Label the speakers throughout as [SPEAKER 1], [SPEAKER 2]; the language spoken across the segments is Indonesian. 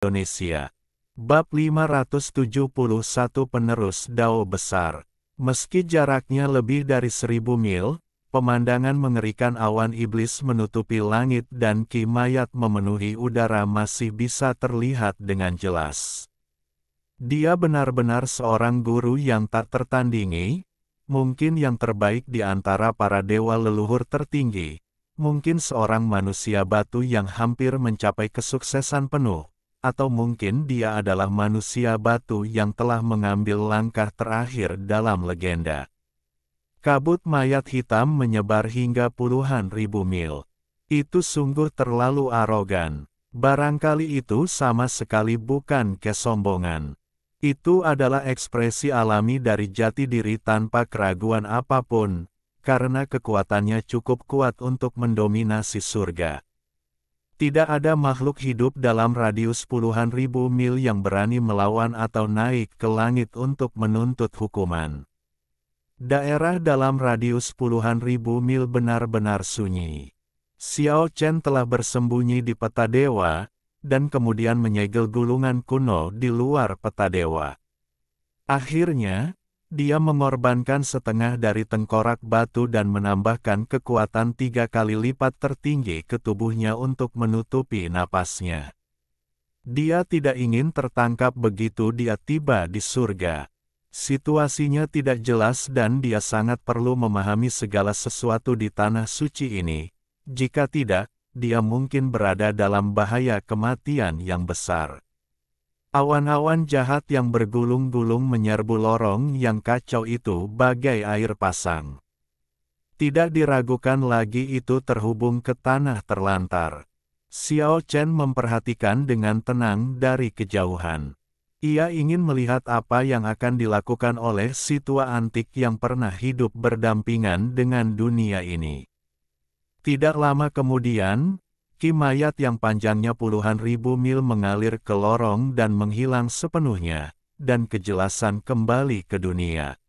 [SPEAKER 1] Indonesia. Bab 571 Penerus Dao Besar. Meski jaraknya lebih dari 1000 mil, pemandangan mengerikan awan iblis menutupi langit dan Ki Mayat memenuhi udara masih bisa terlihat dengan jelas. Dia benar-benar seorang guru yang tak tertandingi, mungkin yang terbaik di antara para dewa leluhur tertinggi, mungkin seorang manusia batu yang hampir mencapai kesuksesan penuh, atau mungkin dia adalah manusia batu yang telah mengambil langkah terakhir dalam legenda. Kabut mayat hitam menyebar hingga puluhan ribu mil. Itu sungguh terlalu arogan. Barangkali itu sama sekali bukan kesombongan. Itu adalah ekspresi alami dari jati diri tanpa keraguan apapun, karena kekuatannya cukup kuat untuk mendominasi surga. Tidak ada makhluk hidup dalam radius puluhan ribu mil yang berani melawan atau naik ke langit untuk menuntut hukuman. Daerah dalam radius puluhan ribu mil benar-benar sunyi. Xiao Chen telah bersembunyi di peta dewa, dan kemudian menyegel gulungan kuno di luar peta dewa. Akhirnya, dia mengorbankan setengah dari tengkorak batu dan menambahkan kekuatan 3 kali lipat tertinggi ke tubuhnya untuk menutupi napasnya. Dia tidak ingin tertangkap begitu dia tiba di surga. Situasinya tidak jelas dan dia sangat perlu memahami segala sesuatu di tanah suci ini. Jika tidak, dia mungkin berada dalam bahaya kematian yang besar. Awan-awan jahat yang bergulung-gulung menyerbu lorong yang kacau itu bagai air pasang. Tidak diragukan lagi itu terhubung ke tanah terlantar. Xiao Chen memperhatikan dengan tenang dari kejauhan. Ia ingin melihat apa yang akan dilakukan oleh si tua antik yang pernah hidup berdampingan dengan dunia ini. Tidak lama kemudian, Ki Mayat yang panjangnya puluhan ribu mil mengalir ke lorong dan menghilang sepenuhnya, dan kejelasan kembali ke dunia.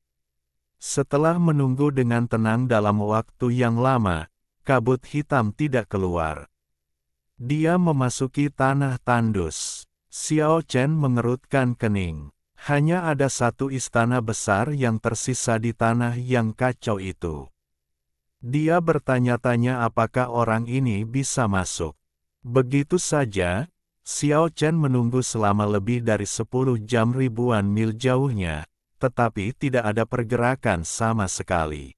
[SPEAKER 1] Setelah menunggu dengan tenang dalam waktu yang lama, kabut hitam tidak keluar. Dia memasuki tanah tandus. Xiao Chen mengerutkan kening. Hanya ada satu istana besar yang tersisa di tanah yang kacau itu. Dia bertanya-tanya apakah orang ini bisa masuk. Begitu saja, Xiao Chen menunggu selama lebih dari 10 jam ribuan mil jauhnya, tetapi tidak ada pergerakan sama sekali.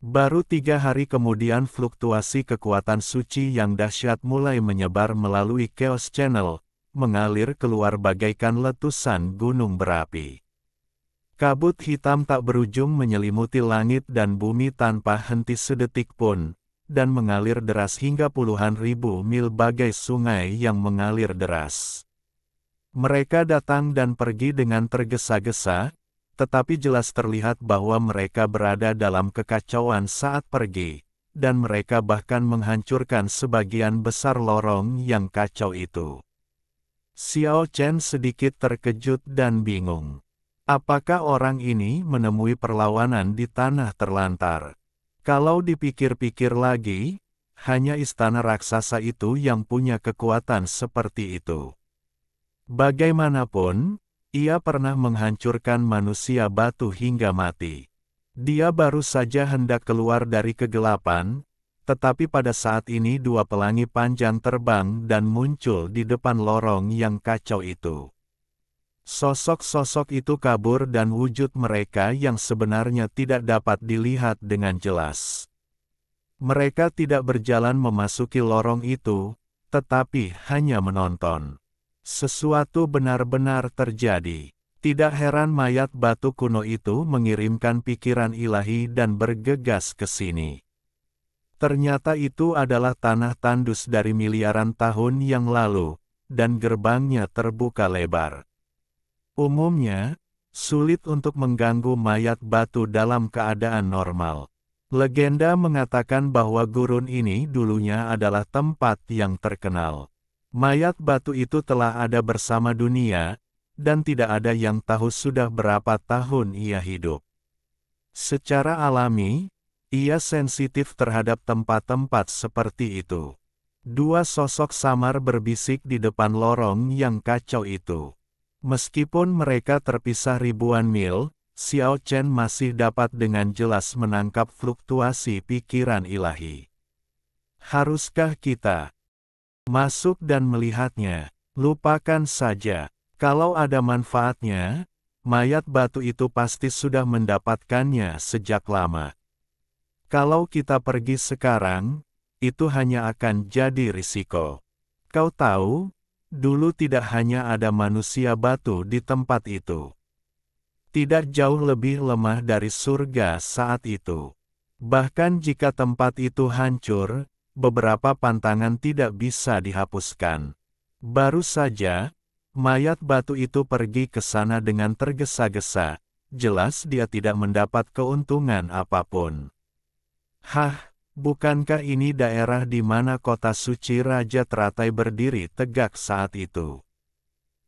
[SPEAKER 1] Baru 3 hari kemudian fluktuasi kekuatan suci yang dahsyat mulai menyebar melalui Chaos Channel, mengalir keluar bagaikan letusan gunung berapi. Kabut hitam tak berujung menyelimuti langit dan bumi tanpa henti sedetik pun, dan mengalir deras hingga puluhan ribu mil bagai sungai yang mengalir deras. Mereka datang dan pergi dengan tergesa-gesa, tetapi jelas terlihat bahwa mereka berada dalam kekacauan saat pergi, dan mereka bahkan menghancurkan sebagian besar lorong yang kacau itu. Xiao Chen sedikit terkejut dan bingung. Apakah orang ini menemui perlawanan di tanah terlantar? Kalau dipikir-pikir lagi, hanya istana raksasa itu yang punya kekuatan seperti itu. Bagaimanapun, ia pernah menghancurkan manusia batu hingga mati. Dia baru saja hendak keluar dari kegelapan, tetapi pada saat ini 2 pelangi panjang terbang dan muncul di depan lorong yang kacau itu. Sosok-sosok itu kabur dan wujud mereka yang sebenarnya tidak dapat dilihat dengan jelas. Mereka tidak berjalan memasuki lorong itu, tetapi hanya menonton. Sesuatu benar-benar terjadi. Tidak heran mayat batu kuno itu mengirimkan pikiran ilahi dan bergegas ke sini. Ternyata itu adalah tanah tandus dari miliaran tahun yang lalu, dan gerbangnya terbuka lebar. Umumnya, sulit untuk mengganggu mayat batu dalam keadaan normal. Legenda mengatakan bahwa gurun ini dulunya adalah tempat yang terkenal. Mayat batu itu telah ada bersama dunia, dan tidak ada yang tahu sudah berapa tahun ia hidup. Secara alami, ia sensitif terhadap tempat-tempat seperti itu. Dua sosok samar berbisik di depan lorong yang kacau itu. Meskipun mereka terpisah ribuan mil, Xiao Chen masih dapat dengan jelas menangkap fluktuasi pikiran ilahi. Haruskah kita masuk dan melihatnya? Lupakan saja. Kalau ada manfaatnya, mayat batu itu pasti sudah mendapatkannya sejak lama. Kalau kita pergi sekarang, itu hanya akan jadi risiko. Kau tahu, dulu tidak hanya ada manusia batu di tempat itu. Tidak jauh lebih lemah dari surga saat itu. Bahkan jika tempat itu hancur, beberapa pantangan tidak bisa dihapuskan. Baru saja, mayat batu itu pergi ke sana dengan tergesa-gesa. Jelas dia tidak mendapat keuntungan apapun. Hah, bukankah ini daerah di mana kota suci Raja Teratai berdiri tegak saat itu?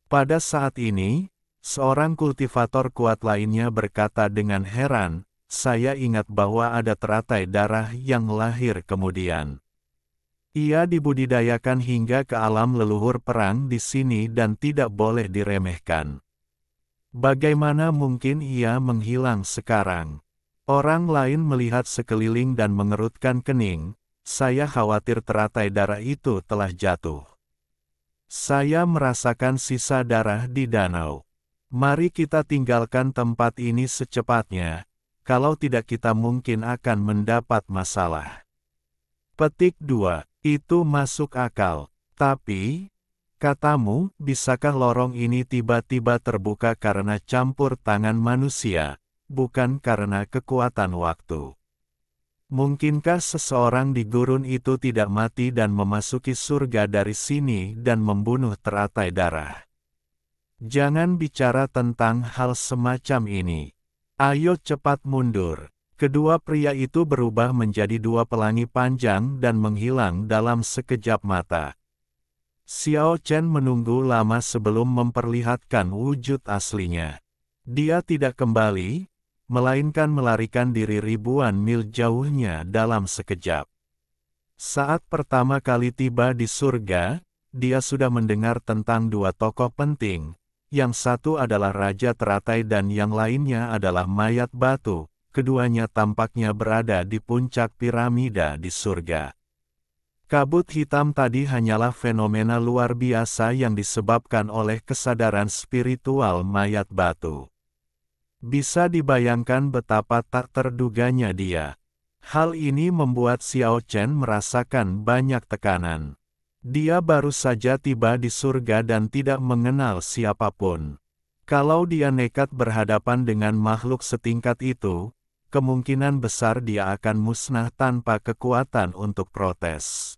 [SPEAKER 1] Pada saat ini, seorang kultivator kuat lainnya berkata dengan heran, saya ingat bahwa ada teratai darah yang lahir kemudian. Ia dibudidayakan hingga ke alam leluhur perang di sini dan tidak boleh diremehkan. Bagaimana mungkin ia menghilang sekarang? Orang lain melihat sekeliling dan mengerutkan kening, saya khawatir teratai darah itu telah jatuh. Saya merasakan sisa darah di danau. Mari kita tinggalkan tempat ini secepatnya, kalau tidak kita mungkin akan mendapat masalah. Petik 2. Itu masuk akal. Tapi, katamu, bisakah lorong ini tiba-tiba terbuka karena campur tangan manusia? Bukan karena kekuatan waktu. Mungkinkah seseorang di gurun itu tidak mati dan memasuki surga dari sini dan membunuh teratai darah? Jangan bicara tentang hal semacam ini. Ayo cepat mundur. Kedua pria itu berubah menjadi dua pelangi panjang dan menghilang dalam sekejap mata. Xiao Chen menunggu lama sebelum memperlihatkan wujud aslinya. Dia tidak kembali, melainkan melarikan diri ribuan mil jauhnya dalam sekejap. Saat pertama kali tiba di surga, dia sudah mendengar tentang dua tokoh penting, yang satu adalah Raja Teratai dan yang lainnya adalah mayat batu, keduanya tampaknya berada di puncak piramida di surga. Kabut hitam tadi hanyalah fenomena luar biasa yang disebabkan oleh kesadaran spiritual mayat batu. Bisa dibayangkan betapa tak terduganya dia. Hal ini membuat Xiao Chen merasakan banyak tekanan. Dia baru saja tiba di surga dan tidak mengenal siapapun. Kalau dia nekat berhadapan dengan makhluk setingkat itu, kemungkinan besar dia akan musnah tanpa kekuatan untuk protes.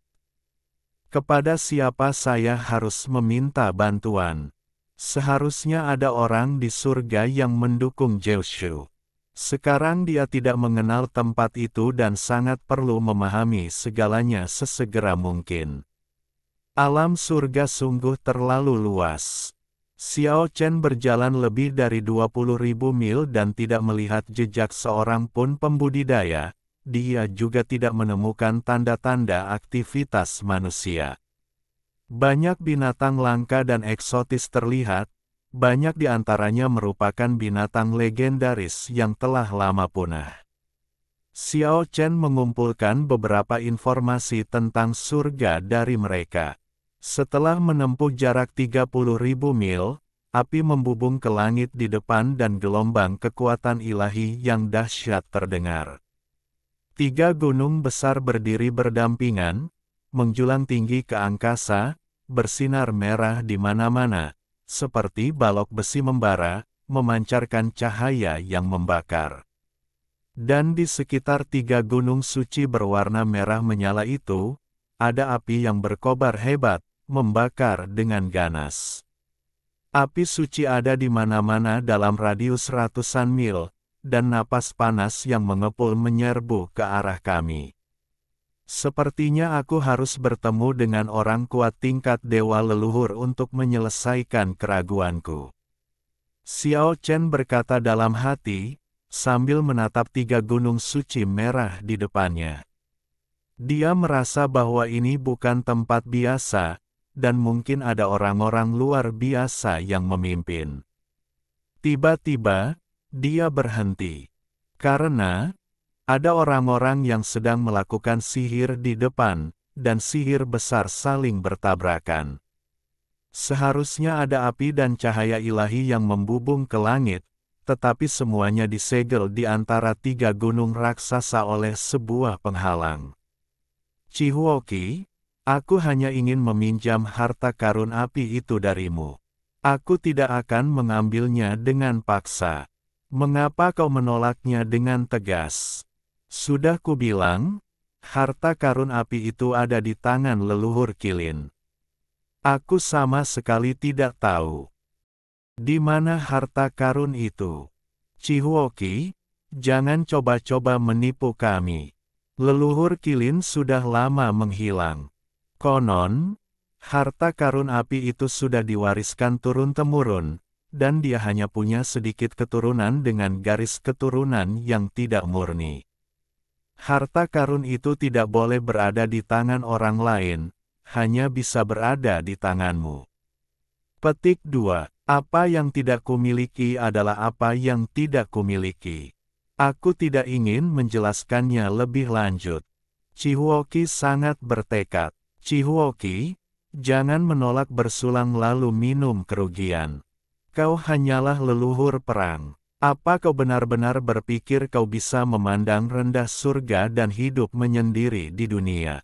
[SPEAKER 1] Kepada siapa saya harus meminta bantuan? Seharusnya ada orang di surga yang mendukung Jiushu. Sekarang dia tidak mengenal tempat itu dan sangat perlu memahami segalanya sesegera mungkin. Alam surga sungguh terlalu luas. Xiao Chen berjalan lebih dari 20.000 mil dan tidak melihat jejak seorang pun pembudidaya. Dia juga tidak menemukan tanda-tanda aktivitas manusia. Banyak binatang langka dan eksotis terlihat, banyak di antaranya merupakan binatang legendaris yang telah lama punah. Xiao Chen mengumpulkan beberapa informasi tentang surga dari mereka. Setelah menempuh jarak 30.000 mil, api membubung ke langit di depan dan gelombang kekuatan ilahi yang dahsyat terdengar. 3 gunung besar berdiri berdampingan, menjulang tinggi ke angkasa, bersinar merah di mana-mana, seperti balok besi membara, memancarkan cahaya yang membakar. Dan di sekitar 3 gunung suci berwarna merah menyala itu, ada api yang berkobar hebat, membakar dengan ganas. Api suci ada di mana-mana dalam radius ratusan mil, dan napas panas yang mengepul menyerbu ke arah kami. Sepertinya aku harus bertemu dengan orang kuat tingkat dewa leluhur untuk menyelesaikan keraguanku. Xiao Chen berkata dalam hati, sambil menatap 3 gunung suci merah di depannya. Dia merasa bahwa ini bukan tempat biasa, dan mungkin ada orang-orang luar biasa yang memimpin. Tiba-tiba, dia berhenti. Karena, ada orang-orang yang sedang melakukan sihir di depan, dan sihir besar saling bertabrakan. Seharusnya ada api dan cahaya ilahi yang membubung ke langit, tetapi semuanya disegel di antara 3 gunung raksasa oleh sebuah penghalang. Chihuoki, aku hanya ingin meminjam harta karun api itu darimu. Aku tidak akan mengambilnya dengan paksa. Mengapa kau menolaknya dengan tegas? Sudah kubilang, harta karun api itu ada di tangan leluhur Qilin. Aku sama sekali tidak tahu. Di mana harta karun itu? Chihuoki, jangan coba-coba menipu kami. Leluhur Qilin sudah lama menghilang. Konon, harta karun api itu sudah diwariskan turun-temurun, dan dia hanya punya sedikit keturunan dengan garis keturunan yang tidak murni. Harta karun itu tidak boleh berada di tangan orang lain, hanya bisa berada di tanganmu. Petik 2. Apa yang tidak kumiliki adalah apa yang tidak kumiliki. Aku tidak ingin menjelaskannya lebih lanjut. Chihuoki sangat bertekad. Chihuoki, jangan menolak bersulang lalu minum kerugian. Kau hanyalah leluhur perang. Apa kau benar-benar berpikir kau bisa memandang rendah surga dan hidup menyendiri di dunia?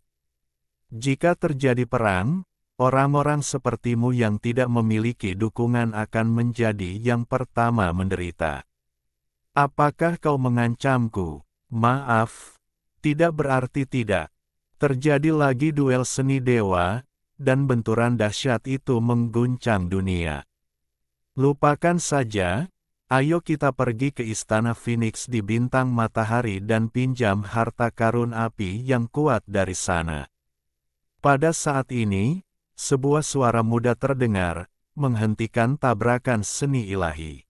[SPEAKER 1] Jika terjadi perang, orang-orang sepertimu yang tidak memiliki dukungan akan menjadi yang pertama menderita. Apakah kau mengancamku? Maaf, tidak berarti tidak. Terjadi lagi duel seni dewa, dan benturan dahsyat itu mengguncang dunia. Lupakan saja, ayo kita pergi ke Istana Phoenix di bintang matahari dan pinjam harta karun api yang kuat dari sana. Pada saat ini, sebuah suara muda terdengar, menghentikan tabrakan seni ilahi.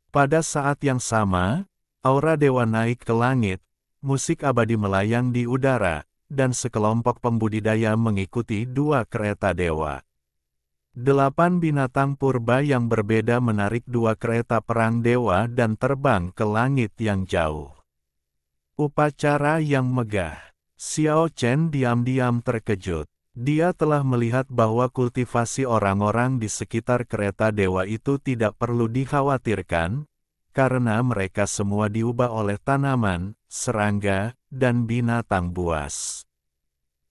[SPEAKER 1] Pada saat yang sama, aura dewa naik ke langit, musik abadi melayang di udara, dan sekelompok pembudidaya mengikuti 2 kereta dewa. 8 binatang purba yang berbeda menarik 2 kereta perang dewa dan terbang ke langit yang jauh. Upacara yang megah. Xiao Chen diam-diam terkejut. Dia telah melihat bahwa kultivasi orang-orang di sekitar kereta dewa itu tidak perlu dikhawatirkan, karena mereka semua diubah oleh tanaman, serangga, dan binatang buas.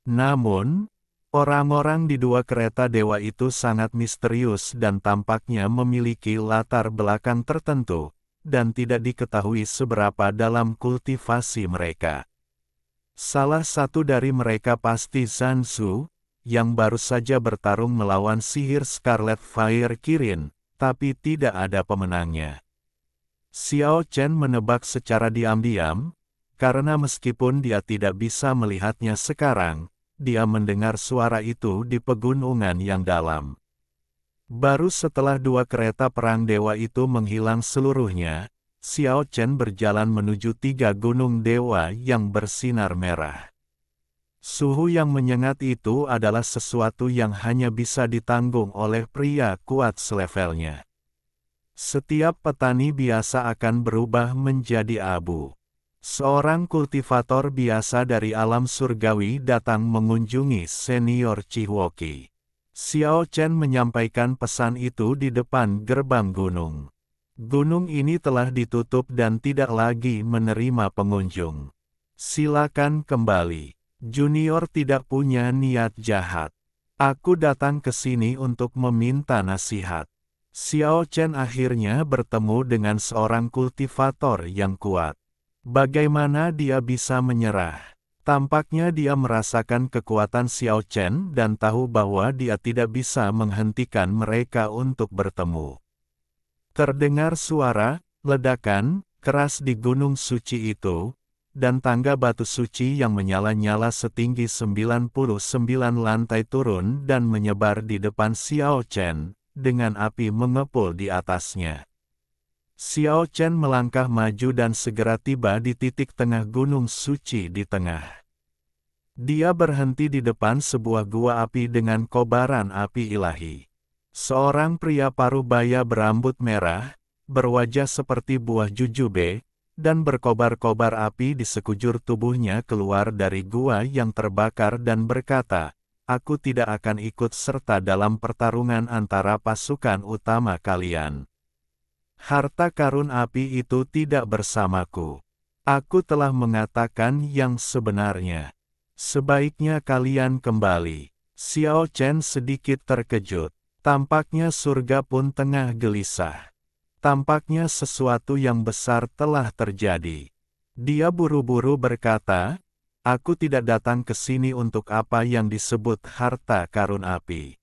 [SPEAKER 1] Namun, orang-orang di 2 kereta dewa itu sangat misterius dan tampaknya memiliki latar belakang tertentu, dan tidak diketahui seberapa dalam kultivasi mereka. Salah satu dari mereka pasti Zanzu, yang baru saja bertarung melawan sihir Scarlet Fire Kirin, tapi tidak ada pemenangnya. Xiao Chen menebak secara diam-diam, karena meskipun dia tidak bisa melihatnya sekarang, dia mendengar suara itu di pegunungan yang dalam. Baru setelah 2 kereta perang dewa itu menghilang seluruhnya, Xiao Chen berjalan menuju 3 gunung dewa yang bersinar merah. Suhu yang menyengat itu adalah sesuatu yang hanya bisa ditanggung oleh pria kuat selevelnya. Setiap petani biasa akan berubah menjadi abu. Seorang kultivator biasa dari alam surgawi datang mengunjungi senior Chihuoki. Xiao Chen menyampaikan pesan itu di depan gerbang gunung. Gunung ini telah ditutup dan tidak lagi menerima pengunjung. Silakan kembali. Junior tidak punya niat jahat. Aku datang ke sini untuk meminta nasihat. Xiao Chen akhirnya bertemu dengan seorang kultivator yang kuat. Bagaimana dia bisa menyerah? Tampaknya dia merasakan kekuatan Xiao Chen dan tahu bahwa dia tidak bisa menghentikan mereka untuk bertemu. Terdengar suara ledakan keras di gunung suci itu, dan tangga batu suci yang menyala-nyala setinggi 99 lantai turun dan menyebar di depan Xiao Chen, dengan api mengepul di atasnya. Xiao Chen melangkah maju dan segera tiba di titik tengah gunung suci di tengah. Dia berhenti di depan sebuah gua api dengan kobaran api ilahi. Seorang pria parubaya berambut merah, berwajah seperti buah jujube, dan berkobar-kobar api di sekujur tubuhnya keluar dari gua yang terbakar dan berkata, "Aku tidak akan ikut serta dalam pertarungan antara pasukan utama kalian. Harta karun api itu tidak bersamaku. Aku telah mengatakan yang sebenarnya. Sebaiknya kalian kembali." Xiao Chen sedikit terkejut. Tampaknya surga pun tengah gelisah. Tampaknya sesuatu yang besar telah terjadi. Dia buru-buru berkata, "Aku tidak datang ke sini untuk apa yang disebut harta karun api.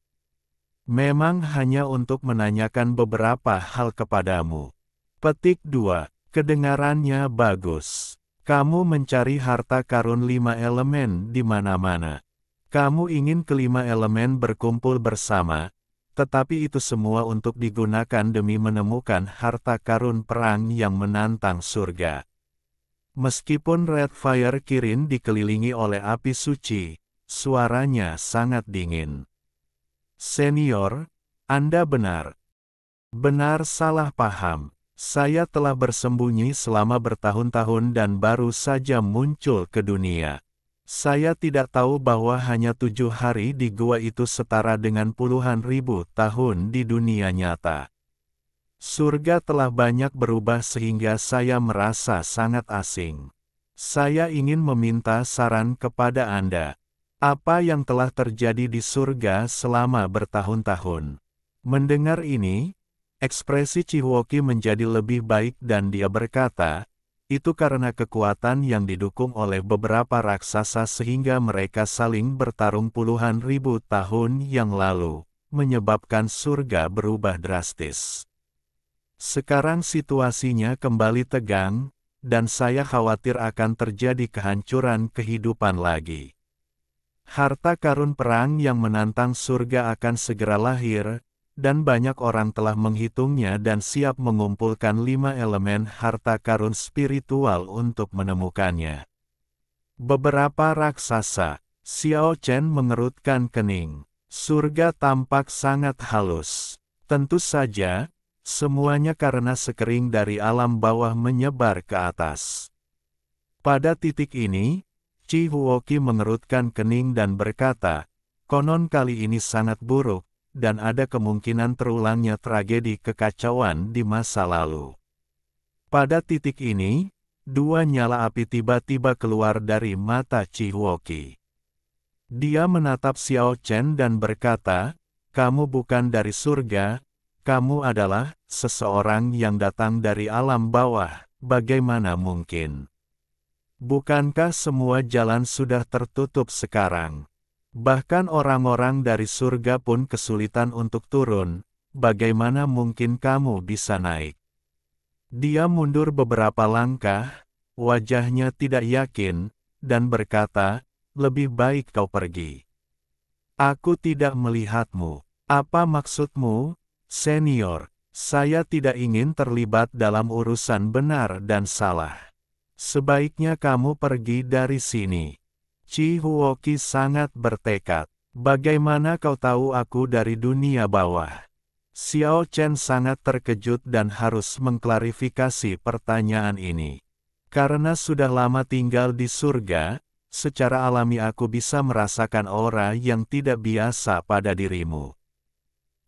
[SPEAKER 1] Memang hanya untuk menanyakan beberapa hal kepadamu." Petik 2. Kedengarannya bagus. Kamu mencari harta karun 5 elemen di mana-mana. Kamu ingin kelima elemen berkumpul bersama, tetapi itu semua untuk digunakan demi menemukan harta karun perang yang menantang surga. Meskipun Red Fire Kirin dikelilingi oleh api suci, suaranya sangat dingin. "Senior, Anda benar. Benar salah paham. Saya telah bersembunyi selama bertahun-tahun dan baru saja muncul ke dunia. Saya tidak tahu bahwa hanya 7 hari di gua itu setara dengan puluhan ribu tahun di dunia nyata. Surga telah banyak berubah sehingga saya merasa sangat asing. Saya ingin meminta saran kepada Anda. Apa yang telah terjadi di surga selama bertahun-tahun?" Mendengar ini, ekspresi Chihuoki menjadi lebih baik dan dia berkata, "Itu karena kekuatan yang didukung oleh beberapa raksasa sehingga mereka saling bertarung puluhan ribu tahun yang lalu, menyebabkan surga berubah drastis. Sekarang situasinya kembali tegang, dan saya khawatir akan terjadi kehancuran kehidupan lagi. Harta karun perang yang menantang surga akan segera lahir, dan banyak orang telah menghitungnya dan siap mengumpulkan 5 elemen harta karun spiritual untuk menemukannya." Beberapa raksasa. Xiao Chen mengerutkan kening. Surga tampak sangat halus. Tentu saja, semuanya karena sekering dari alam bawah menyebar ke atas. Pada titik ini, Chihuoki mengerutkan kening dan berkata, "Konon kali ini sangat buruk, dan ada kemungkinan terulangnya tragedi kekacauan di masa lalu." Pada titik ini, 2 nyala api tiba-tiba keluar dari mata Chihuoki. Dia menatap Xiao Chen dan berkata, "Kamu bukan dari surga, kamu adalah seseorang yang datang dari alam bawah, bagaimana mungkin? Bukankah semua jalan sudah tertutup sekarang? Bahkan orang-orang dari surga pun kesulitan untuk turun, bagaimana mungkin kamu bisa naik?" Dia mundur beberapa langkah, wajahnya tidak yakin, dan berkata, "Lebih baik kau pergi. Aku tidak melihatmu." "Apa maksudmu, senior?" "Saya tidak ingin terlibat dalam urusan benar dan salah. Sebaiknya kamu pergi dari sini." Chihuoki sangat bertekad. "Bagaimana kau tahu aku dari dunia bawah?" Xiao Chen sangat terkejut dan harus mengklarifikasi pertanyaan ini. "Karena sudah lama tinggal di surga, secara alami aku bisa merasakan aura yang tidak biasa pada dirimu.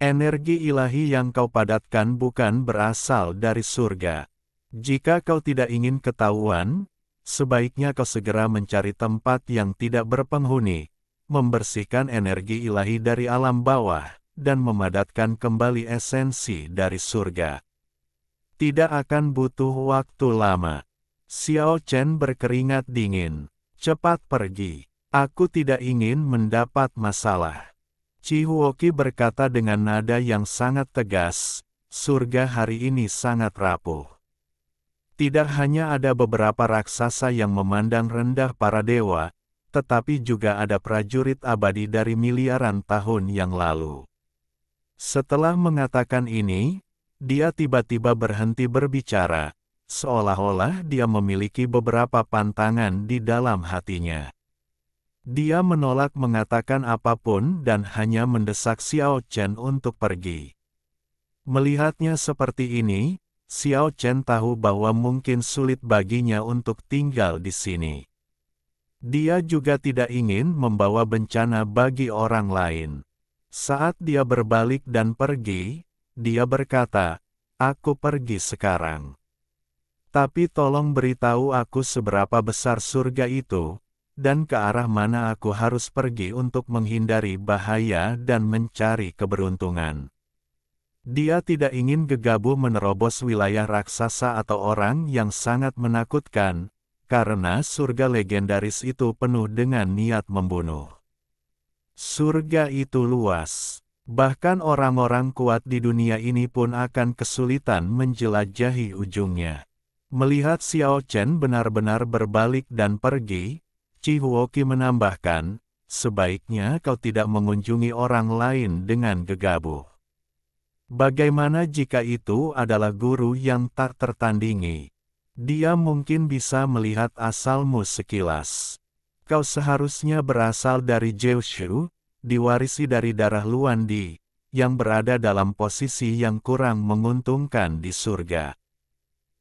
[SPEAKER 1] Energi ilahi yang kau padatkan bukan berasal dari surga. Jika kau tidak ingin ketahuan, sebaiknya kau segera mencari tempat yang tidak berpenghuni, membersihkan energi ilahi dari alam bawah, dan memadatkan kembali esensi dari surga. Tidak akan butuh waktu lama." Xiao Chen berkeringat dingin. "Cepat pergi. Aku tidak ingin mendapat masalah." Chihuoki berkata dengan nada yang sangat tegas, "Surga hari ini sangat rapuh. Tidak hanya ada beberapa raksasa yang memandang rendah para dewa, tetapi juga ada prajurit abadi dari miliaran tahun yang lalu." Setelah mengatakan ini, dia tiba-tiba berhenti berbicara, seolah-olah dia memiliki beberapa pantangan di dalam hatinya. Dia menolak mengatakan apapun dan hanya mendesak Xiao Chen untuk pergi. Melihatnya seperti ini, Xiao Chen tahu bahwa mungkin sulit baginya untuk tinggal di sini. Dia juga tidak ingin membawa bencana bagi orang lain. Saat dia berbalik dan pergi, dia berkata, "Aku pergi sekarang. Tapi tolong beritahu aku seberapa besar surga itu, dan ke arah mana aku harus pergi untuk menghindari bahaya dan mencari keberuntungan." Dia tidak ingin gegabah menerobos wilayah raksasa atau orang yang sangat menakutkan, karena surga legendaris itu penuh dengan niat membunuh. Surga itu luas. Bahkan orang-orang kuat di dunia ini pun akan kesulitan menjelajahi ujungnya. Melihat Xiao Chen benar-benar berbalik dan pergi, Chi Huoqi menambahkan, sebaiknya kau tidak mengunjungi orang lain dengan gegabah. Bagaimana jika itu adalah guru yang tak tertandingi? Dia mungkin bisa melihat asalmu sekilas. Kau seharusnya berasal dari Jiushu, diwarisi dari darah Luan Di, yang berada dalam posisi yang kurang menguntungkan di surga.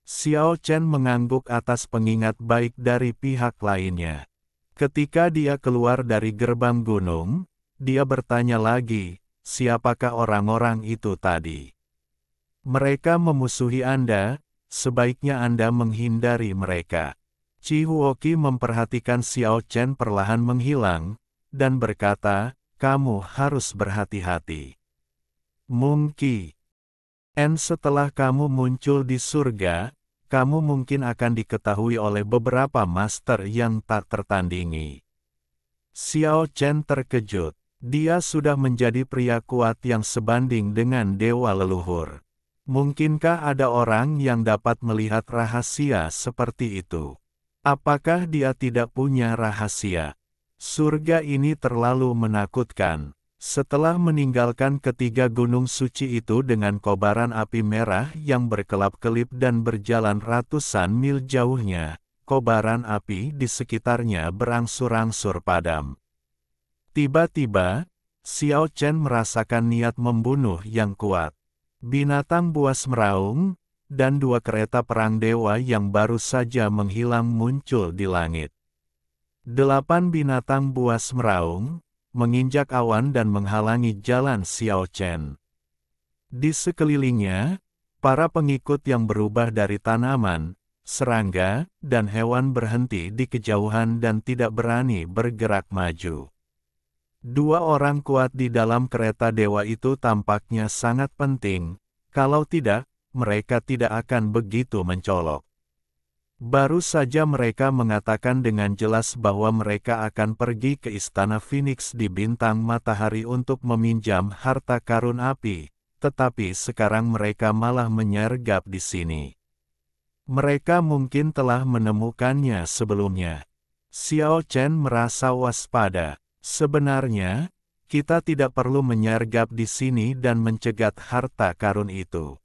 [SPEAKER 1] Xiao Chen mengangguk atas pengingat baik dari pihak lainnya. Ketika dia keluar dari gerbang gunung, dia bertanya lagi, siapakah orang-orang itu tadi? Mereka memusuhi Anda, sebaiknya Anda menghindari mereka. Chi Huoqi memperhatikan Xiao Chen perlahan menghilang, dan berkata, kamu harus berhati-hati. Mungkin setelah kamu muncul di surga, kamu mungkin akan diketahui oleh beberapa master yang tak tertandingi. Xiao Chen terkejut. Dia sudah menjadi pria kuat yang sebanding dengan dewa leluhur. Mungkinkah ada orang yang dapat melihat rahasia seperti itu? Apakah dia tidak punya rahasia? Surga ini terlalu menakutkan. Setelah meninggalkan ketiga gunung suci itu dengan kobaran api merah yang berkelap-kelip dan berjalan ratusan mil jauhnya, kobaran api di sekitarnya berangsur-angsur padam. Tiba-tiba, Xiao Chen merasakan niat membunuh yang kuat. Binatang buas meraung, dan dua kereta perang dewa yang baru saja menghilang muncul di langit. 8 binatang buas meraung, menginjak awan dan menghalangi jalan Xiao Chen. Di sekelilingnya, para pengikut yang berubah dari tanaman, serangga, dan hewan berhenti di kejauhan dan tidak berani bergerak maju. Dua orang kuat di dalam kereta dewa itu tampaknya sangat penting, kalau tidak, mereka tidak akan begitu mencolok. Baru saja mereka mengatakan dengan jelas bahwa mereka akan pergi ke Istana Phoenix di Bintang Matahari untuk meminjam harta karun api, tetapi sekarang mereka malah menyergap di sini. Mereka mungkin telah menemukannya sebelumnya. Xiao Chen merasa waspada. Sebenarnya, kita tidak perlu menyergap di sini dan mencegat harta karun itu.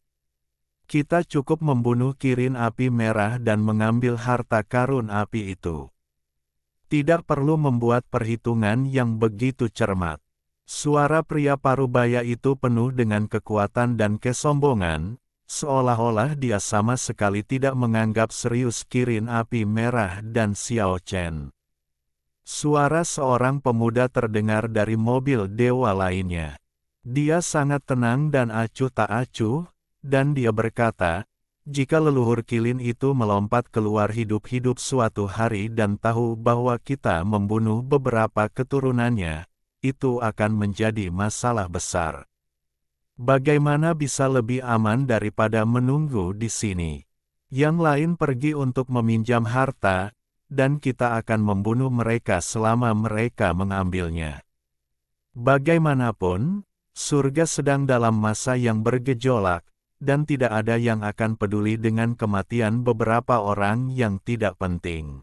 [SPEAKER 1] Kita cukup membunuh Kirin api merah dan mengambil harta karun api itu. Tidak perlu membuat perhitungan yang begitu cermat. Suara pria parubaya itu penuh dengan kekuatan dan kesombongan, seolah-olah dia sama sekali tidak menganggap serius Kirin api merah dan Xiao Chen. Suara seorang pemuda terdengar dari mobil dewa lainnya. Dia sangat tenang dan acuh tak acuh, dan dia berkata, jika leluhur Kilin itu melompat keluar hidup-hidup suatu hari dan tahu bahwa kita membunuh beberapa keturunannya, itu akan menjadi masalah besar. Bagaimana bisa lebih aman daripada menunggu di sini? Yang lain pergi untuk meminjam harta, dan kita akan membunuh mereka selama mereka mengambilnya. Bagaimanapun, surga sedang dalam masa yang bergejolak, dan tidak ada yang akan peduli dengan kematian beberapa orang yang tidak penting.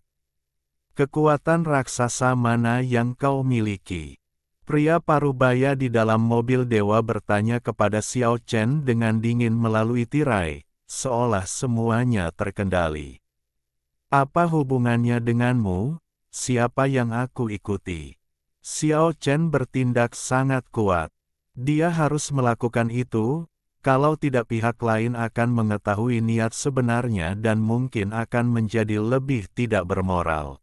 [SPEAKER 1] Kekuatan raksasa mana yang kau miliki? Pria parubaya di dalam mobil dewa bertanya kepada Xiao Chen dengan dingin melalui tirai, seolah semuanya terkendali. Apa hubungannya denganmu? siapa yang aku ikuti? Xiao Chen bertindak sangat kuat. Dia harus melakukan itu, kalau tidak pihak lain akan mengetahui niat sebenarnya dan mungkin akan menjadi lebih tidak bermoral.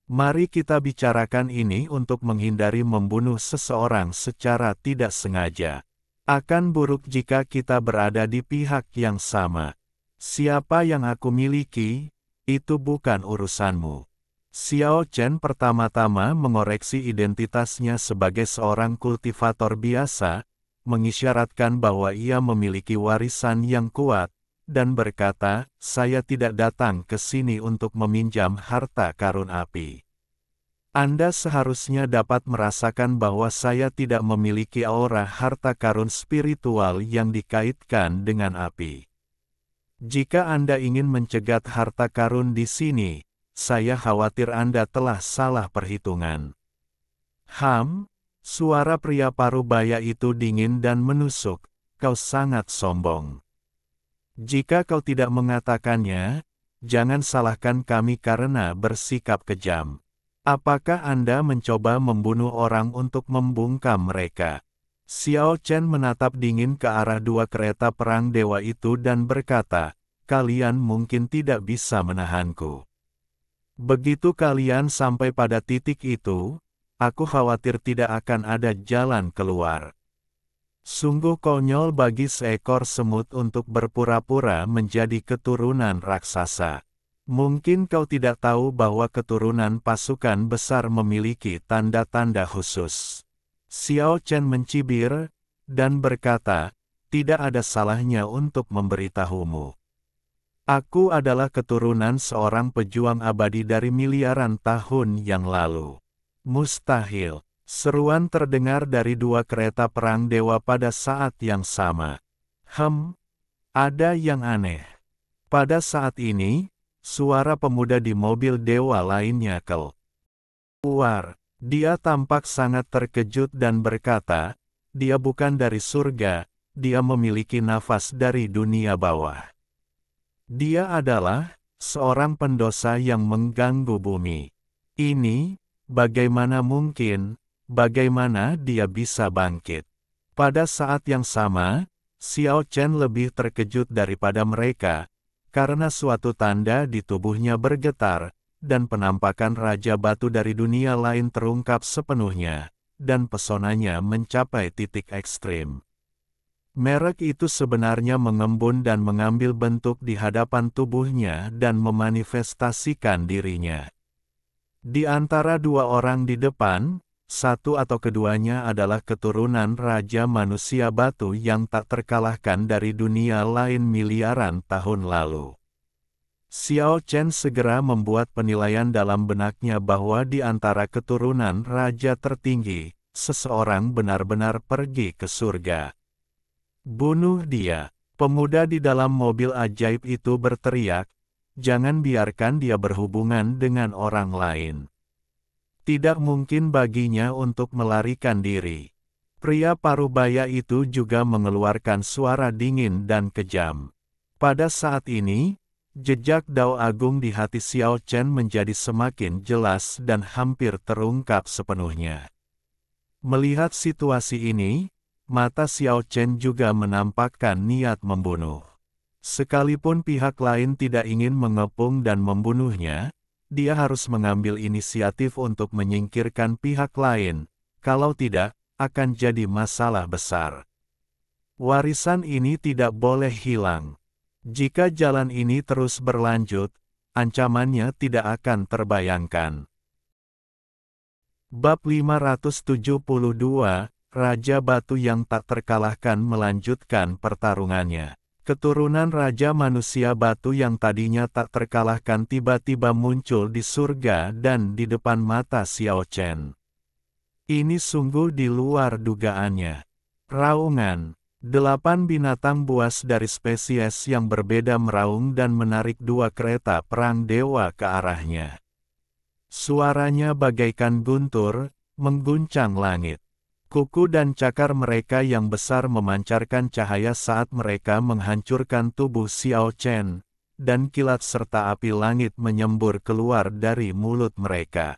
[SPEAKER 1] Mari kita bicarakan ini untuk menghindari membunuh seseorang secara tidak sengaja. Akan buruk jika kita berada di pihak yang sama. Siapa yang aku miliki, itu bukan urusanmu. Xiao Chen pertama-tama mengoreksi identitasnya sebagai seorang kultivator biasa, mengisyaratkan bahwa ia memiliki warisan yang kuat, dan berkata, saya tidak datang ke sini untuk meminjam harta karun api. Anda seharusnya dapat merasakan bahwa saya tidak memiliki aura harta karun spiritual yang dikaitkan dengan api. Jika Anda ingin mencegat harta karun di sini, saya khawatir Anda telah salah perhitungan. Suara pria parubaya itu dingin dan menusuk, kau sangat sombong. Jika kau tidak mengatakannya, jangan salahkan kami karena bersikap kejam. Apakah Anda mencoba membunuh orang untuk membungkam mereka? Xiao Chen menatap dingin ke arah dua kereta perang dewa itu dan berkata, kalian mungkin tidak bisa menahanku. Begitu kalian sampai pada titik itu, aku khawatir tidak akan ada jalan keluar. Sungguh konyol bagi seekor semut untuk berpura-pura menjadi keturunan raksasa. Mungkin kau tidak tahu bahwa keturunan pasukan besar memiliki tanda-tanda khusus. Xiao Chen mencibir, dan berkata, tidak ada salahnya untuk memberitahumu. Aku adalah keturunan seorang pejuang abadi dari miliaran tahun yang lalu. Mustahil. Seruan terdengar dari dua kereta perang dewa pada saat yang sama. Ada yang aneh. Pada saat ini, suara pemuda di mobil dewa lainnya keluar. Dia tampak sangat terkejut dan berkata, dia bukan dari surga, dia memiliki nafas dari dunia bawah. Dia adalah seorang pendosa yang mengganggu bumi. Ini, bagaimana mungkin? Bagaimana dia bisa bangkit? Pada saat yang sama, Xiao Chen lebih terkejut daripada mereka, karena suatu tanda di tubuhnya bergetar, dan penampakan Raja Batu dari dunia lain terungkap sepenuhnya, dan pesonanya mencapai titik ekstrim. Merek itu sebenarnya mengembun dan mengambil bentuk di hadapan tubuhnya dan memanifestasikan dirinya. Di antara dua orang di depan, satu atau keduanya adalah keturunan Raja Manusia Batu yang tak terkalahkan dari dunia lain miliaran tahun lalu. Xiao Chen segera membuat penilaian dalam benaknya bahwa di antara keturunan Raja tertinggi, seseorang benar-benar pergi ke surga. Bunuh dia. Pemuda di dalam mobil ajaib itu berteriak, jangan biarkan dia berhubungan dengan orang lain. Tidak mungkin baginya untuk melarikan diri. Pria parubaya itu juga mengeluarkan suara dingin dan kejam. Pada saat ini, jejak Dao Agung di hati Xiao Chen menjadi semakin jelas dan hampir terungkap sepenuhnya. Melihat situasi ini, mata Xiao Chen juga menampakkan niat membunuh. Sekalipun pihak lain tidak ingin mengepung dan membunuhnya, dia harus mengambil inisiatif untuk menyingkirkan pihak lain, kalau tidak, akan jadi masalah besar. Warisan ini tidak boleh hilang. Jika jalan ini terus berlanjut, ancamannya tidak akan terbayangkan. Bab 572, Raja Batu yang tak terkalahkan melanjutkan pertarungannya. Keturunan Raja Manusia Batu yang tadinya tak terkalahkan tiba-tiba muncul di surga dan di depan mata Xiao Chen. Ini sungguh di luar dugaannya. Raungan. 8 binatang buas dari spesies yang berbeda meraung dan menarik dua kereta perang dewa ke arahnya. Suaranya bagaikan guntur, mengguncang langit. Kuku dan cakar mereka yang besar memancarkan cahaya saat mereka menghancurkan tubuh Xiao Chen, dan kilat serta api langit menyembur keluar dari mulut mereka.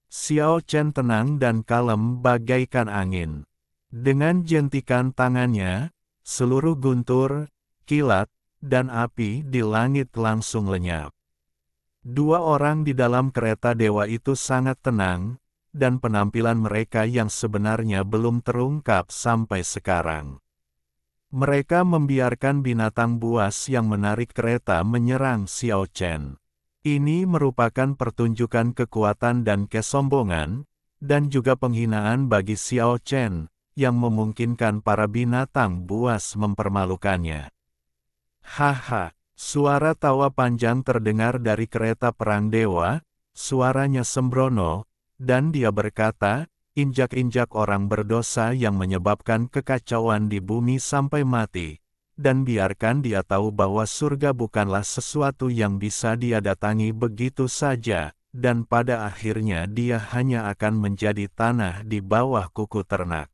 [SPEAKER 1] Xiao Chen tenang dan kalem bagaikan angin. Dengan jentikan tangannya, seluruh guntur, kilat, dan api di langit langsung lenyap. Dua orang di dalam kereta dewa itu sangat tenang, dan penampilan mereka yang sebenarnya belum terungkap sampai sekarang. Mereka membiarkan binatang buas yang menarik kereta menyerang Xiao Chen. Ini merupakan pertunjukan kekuatan dan kesombongan, dan juga penghinaan bagi Xiao Chen, yang memungkinkan para binatang buas mempermalukannya. Haha, suara tawa panjang terdengar dari kereta perang dewa, suaranya sembrono, dan dia berkata, injak-injak orang berdosa yang menyebabkan kekacauan di bumi sampai mati, dan biarkan dia tahu bahwa surga bukanlah sesuatu yang bisa dia datangi begitu saja, dan pada akhirnya dia hanya akan menjadi tanah di bawah kuku ternak.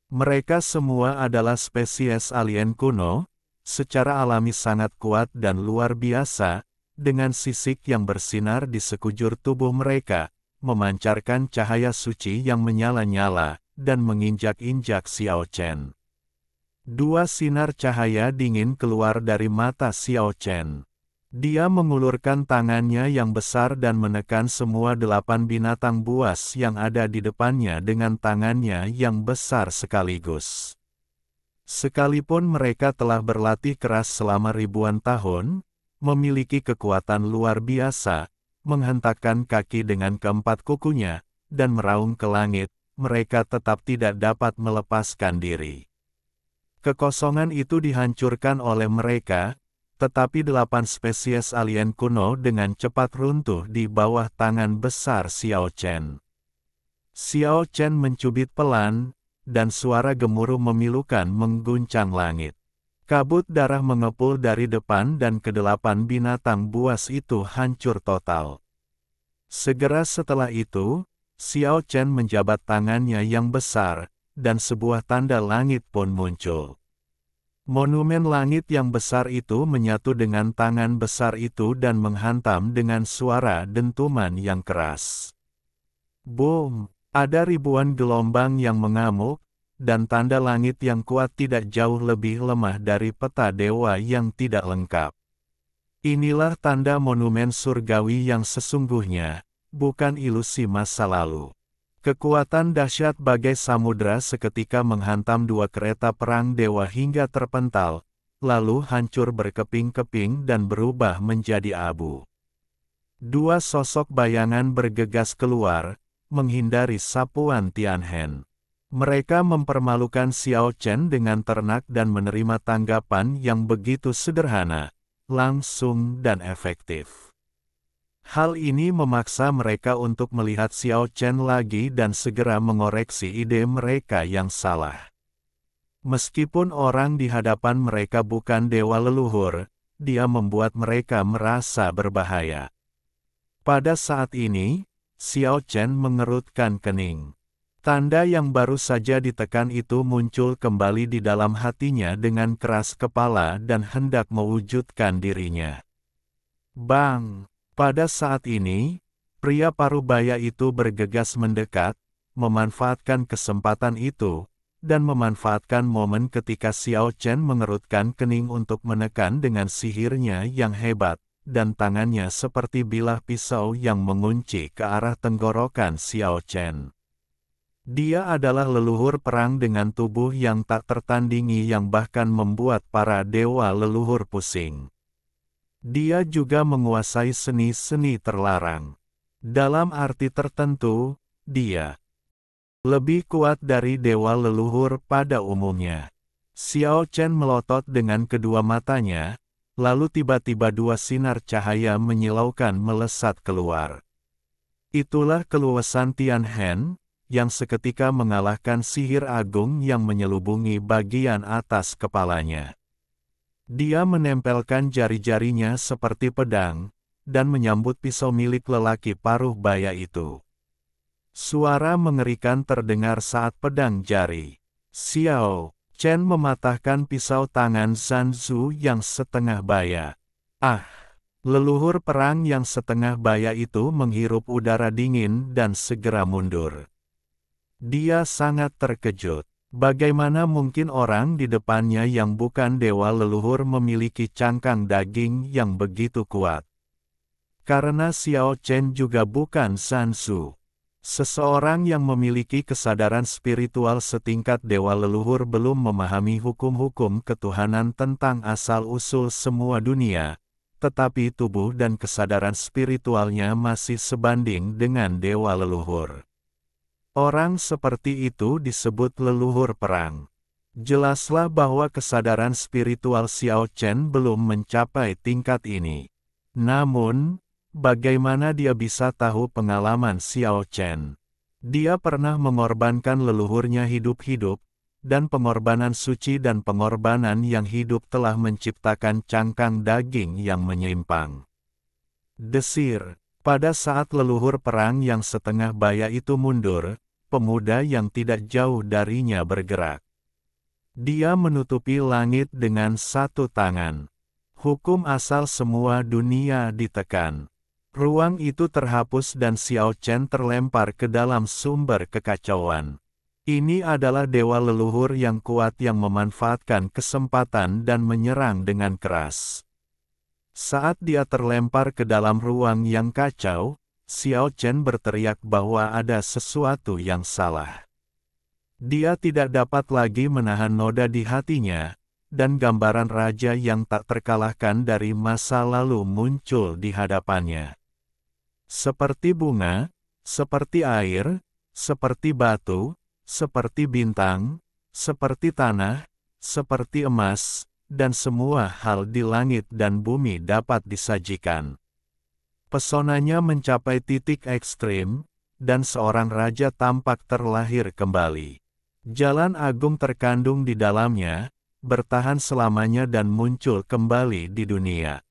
[SPEAKER 1] Mereka semua adalah spesies alien kuno, secara alami sangat kuat dan luar biasa, dengan sisik yang bersinar di sekujur tubuh mereka, memancarkan cahaya suci yang menyala-nyala, dan menginjak-injak Xiao Chen. Dua sinar cahaya dingin keluar dari mata Xiao Chen. Dia mengulurkan tangannya yang besar dan menekan semua 8 binatang buas yang ada di depannya dengan tangannya yang besar sekaligus. Sekalipun mereka telah berlatih keras selama ribuan tahun, memiliki kekuatan luar biasa, menghentakkan kaki dengan keempat kukunya, dan meraung ke langit, mereka tetap tidak dapat melepaskan diri. Kekosongan itu dihancurkan oleh mereka, tetapi 8 spesies alien kuno dengan cepat runtuh di bawah tangan besar Xiao Chen. Xiao Chen mencubit pelan, dan suara gemuruh memilukan mengguncang langit. Kabut darah mengepul dari depan dan ke-8 binatang buas itu hancur total. Segera setelah itu, Xiao Chen menjabat tangannya yang besar, dan sebuah tanda langit pun muncul. Monumen langit yang besar itu menyatu dengan tangan besar itu dan menghantam dengan suara dentuman yang keras. Boom! Ada ribuan gelombang yang mengamuk, dan tanda langit yang kuat tidak jauh lebih lemah dari peta dewa yang tidak lengkap. Inilah tanda monumen surgawi yang sesungguhnya, bukan ilusi masa lalu. Kekuatan dahsyat bagai samudra seketika menghantam dua kereta perang dewa hingga terpental, lalu hancur berkeping-keping dan berubah menjadi abu. Dua sosok bayangan bergegas keluar, menghindari sapuan Tianhen. Mereka mempermalukan Xiao Chen dengan ternak dan menerima tanggapan yang begitu sederhana, langsung dan efektif. Hal ini memaksa mereka untuk melihat Xiao Chen lagi dan segera mengoreksi ide mereka yang salah. Meskipun orang di hadapan mereka bukan dewa leluhur, dia membuat mereka merasa berbahaya. Pada saat ini, Xiao Chen mengerutkan kening. Tanda yang baru saja ditekan itu muncul kembali di dalam hatinya dengan keras kepala dan hendak mewujudkan dirinya. Bang! Pada saat ini, pria parubaya itu bergegas mendekat, memanfaatkan kesempatan itu, dan memanfaatkan momen ketika Xiao Chen mengerutkan kening untuk menekan dengan sihirnya yang hebat, dan tangannya seperti bilah pisau yang mengunci ke arah tenggorokan Xiao Chen. Dia adalah leluhur perang dengan tubuh yang tak tertandingi yang bahkan membuat para dewa leluhur pusing. Dia juga menguasai seni-seni terlarang. Dalam arti tertentu, dia lebih kuat dari dewa leluhur pada umumnya. Xiao Chen melotot dengan kedua matanya, lalu tiba-tiba dua sinar cahaya menyilaukan melesat keluar. Itulah keluasan Tianhen, yang seketika mengalahkan sihir agung yang menyelubungi bagian atas kepalanya. Dia menempelkan jari-jarinya seperti pedang, dan menyambut pisau milik lelaki paruh baya itu. Suara mengerikan terdengar saat pedang jari Xiao Chen mematahkan pisau tangan Zhan Zu yang setengah baya. Ah, leluhur perang yang setengah baya itu menghirup udara dingin dan segera mundur. Dia sangat terkejut. Bagaimana mungkin orang di depannya yang bukan dewa leluhur memiliki cangkang daging yang begitu kuat? Karena Xiao Chen juga bukan Sansu. Seseorang yang memiliki kesadaran spiritual setingkat dewa leluhur belum memahami hukum-hukum ketuhanan tentang asal-usul semua dunia, tetapi tubuh dan kesadaran spiritualnya masih sebanding dengan dewa leluhur. Orang seperti itu disebut leluhur perang. Jelaslah bahwa kesadaran spiritual Xiao Chen belum mencapai tingkat ini. Namun, bagaimana dia bisa tahu pengalaman Xiao Chen? Dia pernah mengorbankan leluhurnya hidup-hidup, dan pengorbanan suci dan pengorbanan yang hidup telah menciptakan cangkang daging yang menyimpang. Desir, pada saat leluhur perang yang setengah baya itu mundur, pemuda yang tidak jauh darinya bergerak. Dia menutupi langit dengan satu tangan. Hukum asal semua dunia ditekan. Ruang itu terhapus dan Xiao Chen terlempar ke dalam sumber kekacauan. Ini adalah dewa leluhur yang kuat yang memanfaatkan kesempatan dan menyerang dengan keras. Saat dia terlempar ke dalam ruang yang kacau, Xiao Chen berteriak bahwa ada sesuatu yang salah. Dia tidak dapat lagi menahan noda di hatinya, dan gambaran raja yang tak terkalahkan dari masa lalu muncul di hadapannya. Seperti bunga, seperti air, seperti batu, seperti bintang, seperti tanah, seperti emas, dan semua hal di langit dan bumi dapat disajikan. Pesonanya mencapai titik ekstrim, dan seorang raja tampak terlahir kembali. Jalan agung terkandung di dalamnya, bertahan selamanya dan muncul kembali di dunia.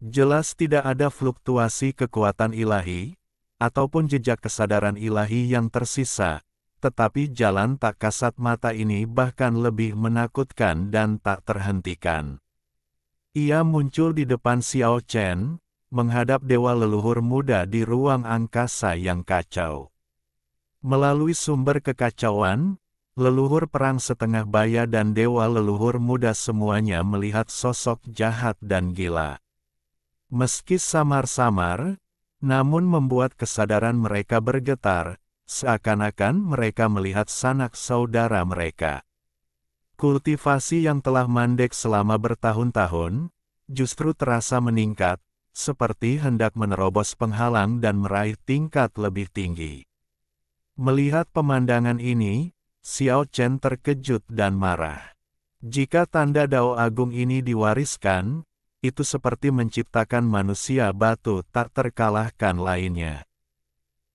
[SPEAKER 1] Jelas tidak ada fluktuasi kekuatan ilahi, ataupun jejak kesadaran ilahi yang tersisa, tetapi jalan tak kasat mata ini bahkan lebih menakutkan dan tak terhentikan. Ia muncul di depan Xiao Chen, menghadap dewa leluhur muda di ruang angkasa yang kacau. Melalui sumber kekacauan, leluhur perang setengah baya dan dewa leluhur muda semuanya melihat sosok jahat dan gila. Meski samar-samar, namun membuat kesadaran mereka bergetar, seakan-akan mereka melihat sanak saudara mereka. Kultivasi yang telah mandek selama bertahun-tahun, justru terasa meningkat, seperti hendak menerobos penghalang dan meraih tingkat lebih tinggi. Melihat pemandangan ini, Xiao Chen terkejut dan marah. Jika tanda Dao Agung ini diwariskan, itu seperti menciptakan manusia batu tak terkalahkan lainnya.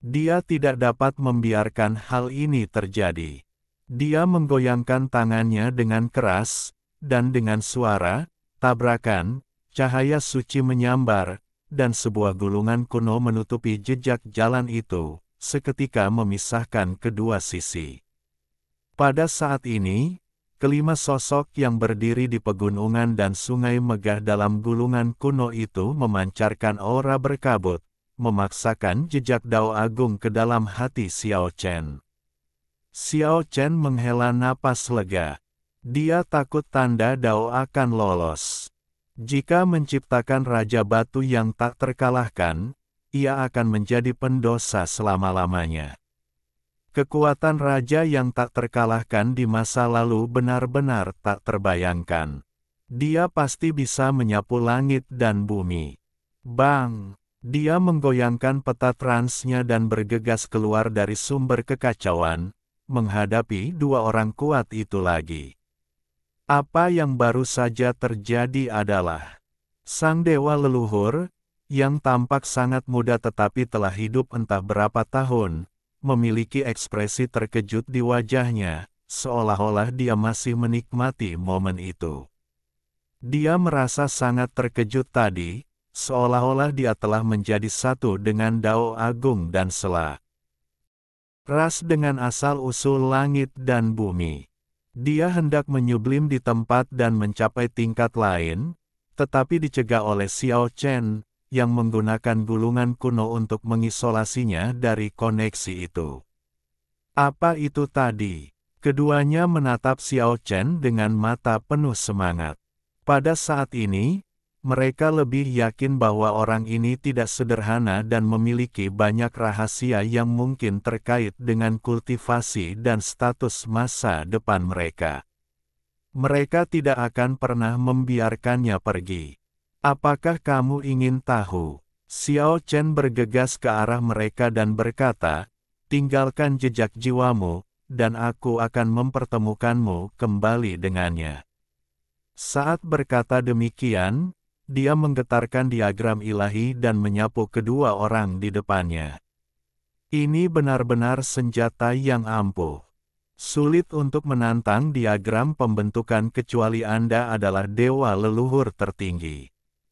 [SPEAKER 1] Dia tidak dapat membiarkan hal ini terjadi. Dia menggoyangkan tangannya dengan keras, dan dengan suara, tabrakan, cahaya suci menyambar, dan sebuah gulungan kuno menutupi jejak jalan itu, seketika memisahkan kedua sisi. Pada saat ini, kelima sosok yang berdiri di pegunungan dan sungai megah dalam gulungan kuno itu memancarkan aura berkabut, memaksakan jejak Dao Agung ke dalam hati Xiao Chen. Xiao Chen menghela napas lega. Dia takut tanda Dao akan lolos. Jika menciptakan Raja Batu yang tak terkalahkan, ia akan menjadi pendosa selama-lamanya. Kekuatan raja yang tak terkalahkan di masa lalu benar-benar tak terbayangkan. Dia pasti bisa menyapu langit dan bumi. Bang! Dia menggoyangkan peta transnya dan bergegas keluar dari sumber kekacauan, menghadapi dua orang kuat itu lagi. Apa yang baru saja terjadi adalah sang dewa leluhur, yang tampak sangat muda tetapi telah hidup entah berapa tahun, memiliki ekspresi terkejut di wajahnya, seolah-olah dia masih menikmati momen itu. Dia merasa sangat terkejut tadi, seolah-olah dia telah menjadi satu dengan Dao Agung dan Sela. Ras dengan asal-usul langit dan bumi. Dia hendak menyublim di tempat dan mencapai tingkat lain, tetapi dicegah oleh Xiao Chen, yang menggunakan gulungan kuno untuk mengisolasinya dari koneksi itu. Apa itu tadi? Keduanya menatap Xiao Chen dengan mata penuh semangat. Pada saat ini, mereka lebih yakin bahwa orang ini tidak sederhana dan memiliki banyak rahasia yang mungkin terkait dengan kultivasi dan status masa depan mereka. Mereka tidak akan pernah membiarkannya pergi. Apakah kamu ingin tahu? Xiao Chen bergegas ke arah mereka dan berkata, tinggalkan jejak jiwamu, dan aku akan mempertemukanmu kembali dengannya. Saat berkata demikian, dia menggetarkan diagram ilahi dan menyapu kedua orang di depannya. Ini benar-benar senjata yang ampuh. Sulit untuk menantang diagram pembentukan kecuali Anda adalah dewa leluhur tertinggi.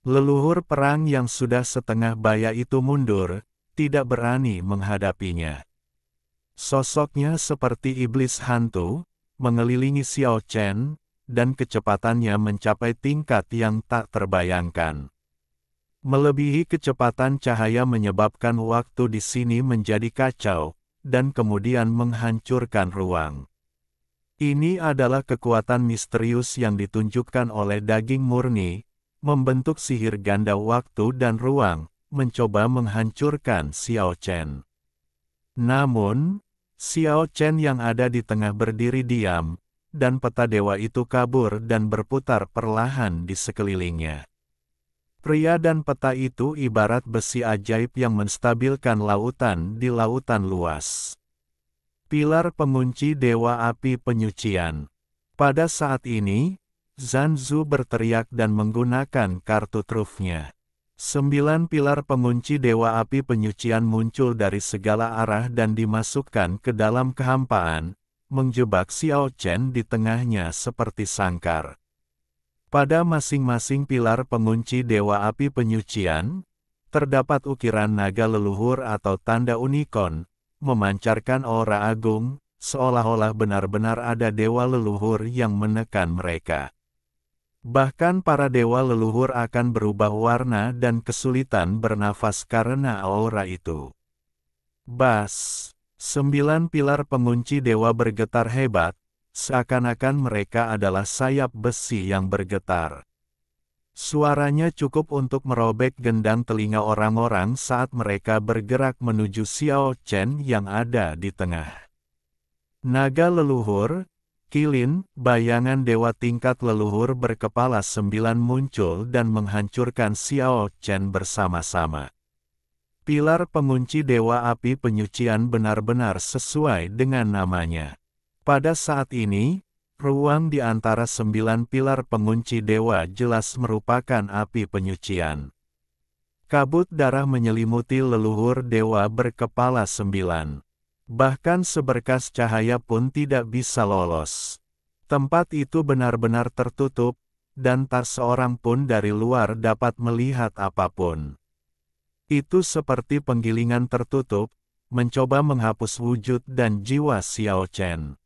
[SPEAKER 1] Leluhur perang yang sudah setengah baya itu mundur, tidak berani menghadapinya. Sosoknya seperti iblis hantu, mengelilingi Xiao Chen, dan kecepatannya mencapai tingkat yang tak terbayangkan. Melebihi kecepatan cahaya menyebabkan waktu di sini menjadi kacau, dan kemudian menghancurkan ruang. Ini adalah kekuatan misterius yang ditunjukkan oleh daging murni, membentuk sihir ganda waktu dan ruang, mencoba menghancurkan Xiao Chen. Namun, Xiao Chen yang ada di tengah berdiri diam, dan peta dewa itu kabur dan berputar perlahan di sekelilingnya. Pria dan peta itu ibarat besi ajaib yang menstabilkan lautan di lautan luas. Pilar pengunci Dewa Api Penyucian. Pada saat ini, Zhan Zu berteriak dan menggunakan kartu trufnya. 9 pilar pengunci Dewa Api Penyucian muncul dari segala arah dan dimasukkan ke dalam kehampaan, menjebak Xiao Chen di tengahnya seperti sangkar. Pada masing-masing pilar pengunci Dewa Api Penyucian, terdapat ukiran naga leluhur atau tanda unicorn, memancarkan aura agung, seolah-olah benar-benar ada dewa leluhur yang menekan mereka. Bahkan para dewa leluhur akan berubah warna dan kesulitan bernafas karena aura itu. Bas, 9 pilar pengunci dewa bergetar hebat, seakan-akan mereka adalah sayap besi yang bergetar. Suaranya cukup untuk merobek gendang telinga orang-orang saat mereka bergerak menuju Xiao Chen yang ada di tengah. Naga leluhur, Qilin, bayangan dewa tingkat leluhur berkepala 9 muncul dan menghancurkan Xiao Chen bersama-sama. Pilar pengunci Dewa Api Penyucian benar-benar sesuai dengan namanya. Pada saat ini, ruang di antara 9 pilar pengunci dewa jelas merupakan api penyucian. Kabut darah menyelimuti leluhur dewa berkepala 9. Bahkan seberkas cahaya pun tidak bisa lolos. Tempat itu benar-benar tertutup, dan tak seorang pun dari luar dapat melihat apapun. Itu seperti penggilingan tertutup, mencoba menghapus wujud dan jiwa Xiao Chen.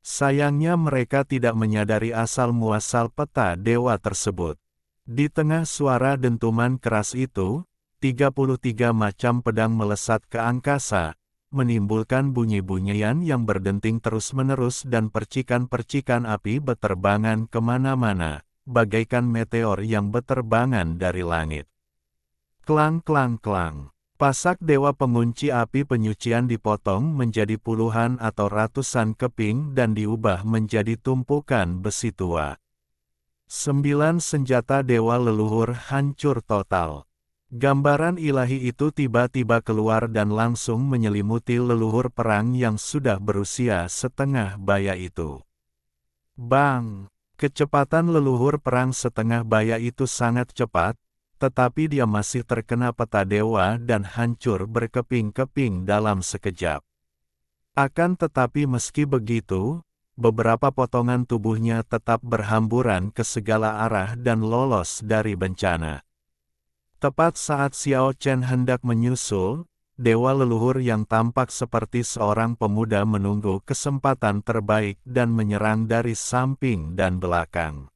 [SPEAKER 1] Sayangnya mereka tidak menyadari asal-muasal peta dewa tersebut. Di tengah suara dentuman keras itu, 33 macam pedang melesat ke angkasa, menimbulkan bunyi-bunyian yang berdenting terus-menerus dan percikan-percikan api beterbangan kemana-mana, bagaikan meteor yang beterbangan dari langit. Klang-klang-klang. Pasak dewa pengunci api penyucian dipotong menjadi puluhan atau ratusan keping dan diubah menjadi tumpukan besi tua. 9 senjata dewa leluhur hancur total. Gambaran ilahi itu tiba-tiba keluar dan langsung menyelimuti leluhur perang yang sudah berusia setengah baya itu. Bang! Kecepatan leluhur perang setengah baya itu sangat cepat, tetapi dia masih terkena peta dewa dan hancur berkeping-keping dalam sekejap. Akan tetapi meski begitu, beberapa potongan tubuhnya tetap berhamburan ke segala arah dan lolos dari bencana. Tepat saat Xiao Chen hendak menyusul, dewa leluhur yang tampak seperti seorang pemuda menunggu kesempatan terbaik dan menyerang dari samping dan belakang.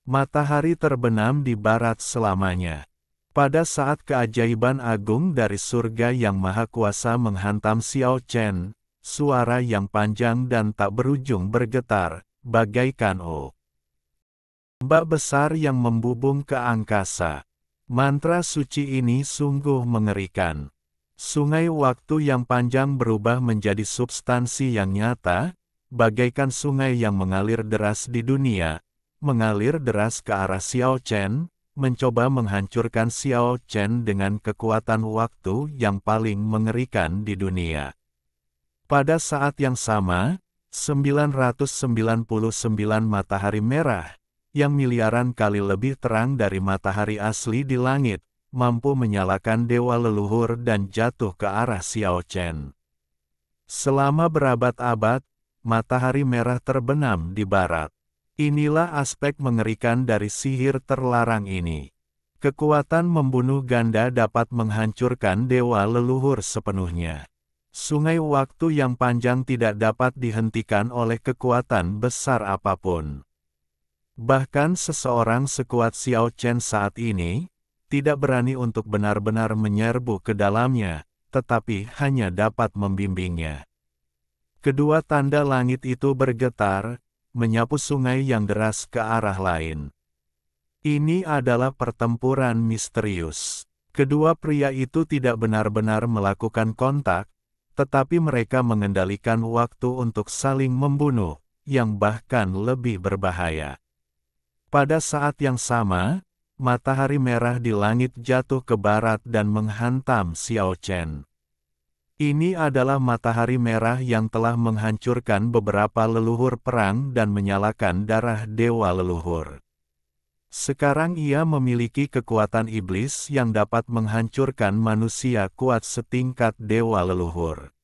[SPEAKER 1] Matahari terbenam di barat selamanya. Pada saat keajaiban agung dari surga yang maha kuasa menghantam Xiao Chen, suara yang panjang dan tak berujung bergetar, bagaikan ombak besar yang membubung ke angkasa. Mantra suci ini sungguh mengerikan. Sungai waktu yang panjang berubah menjadi substansi yang nyata, bagaikan sungai yang mengalir deras di dunia, mengalir deras ke arah Xiao Chen, mencoba menghancurkan Xiao Chen dengan kekuatan waktu yang paling mengerikan di dunia. Pada saat yang sama, 999 matahari merah, yang miliaran kali lebih terang dari matahari asli di langit, mampu menyalakan dewa leluhur dan jatuh ke arah Xiao Chen. Selama berabad-abad, matahari merah terbenam di barat. Inilah aspek mengerikan dari sihir terlarang ini. Kekuatan membunuh ganda dapat menghancurkan dewa leluhur sepenuhnya. Sungai waktu yang panjang tidak dapat dihentikan oleh kekuatan besar apapun. Bahkan seseorang sekuat Xiao Chen saat ini, tidak berani untuk benar-benar menyerbu ke dalamnya, tetapi hanya dapat membimbingnya. Kedua tanda langit itu bergetar, menyapu sungai yang deras ke arah lain. Ini adalah pertempuran misterius. Kedua pria itu tidak benar-benar melakukan kontak, tetapi mereka mengendalikan waktu untuk saling membunuh, yang bahkan lebih berbahaya. Pada saat yang sama, matahari merah di langit jatuh ke barat dan menghantam Xiao Chen. Ini adalah matahari merah yang telah menghancurkan beberapa leluhur perang dan menyalakan darah dewa leluhur. Sekarang ia memiliki kekuatan iblis yang dapat menghancurkan manusia kuat setingkat dewa leluhur.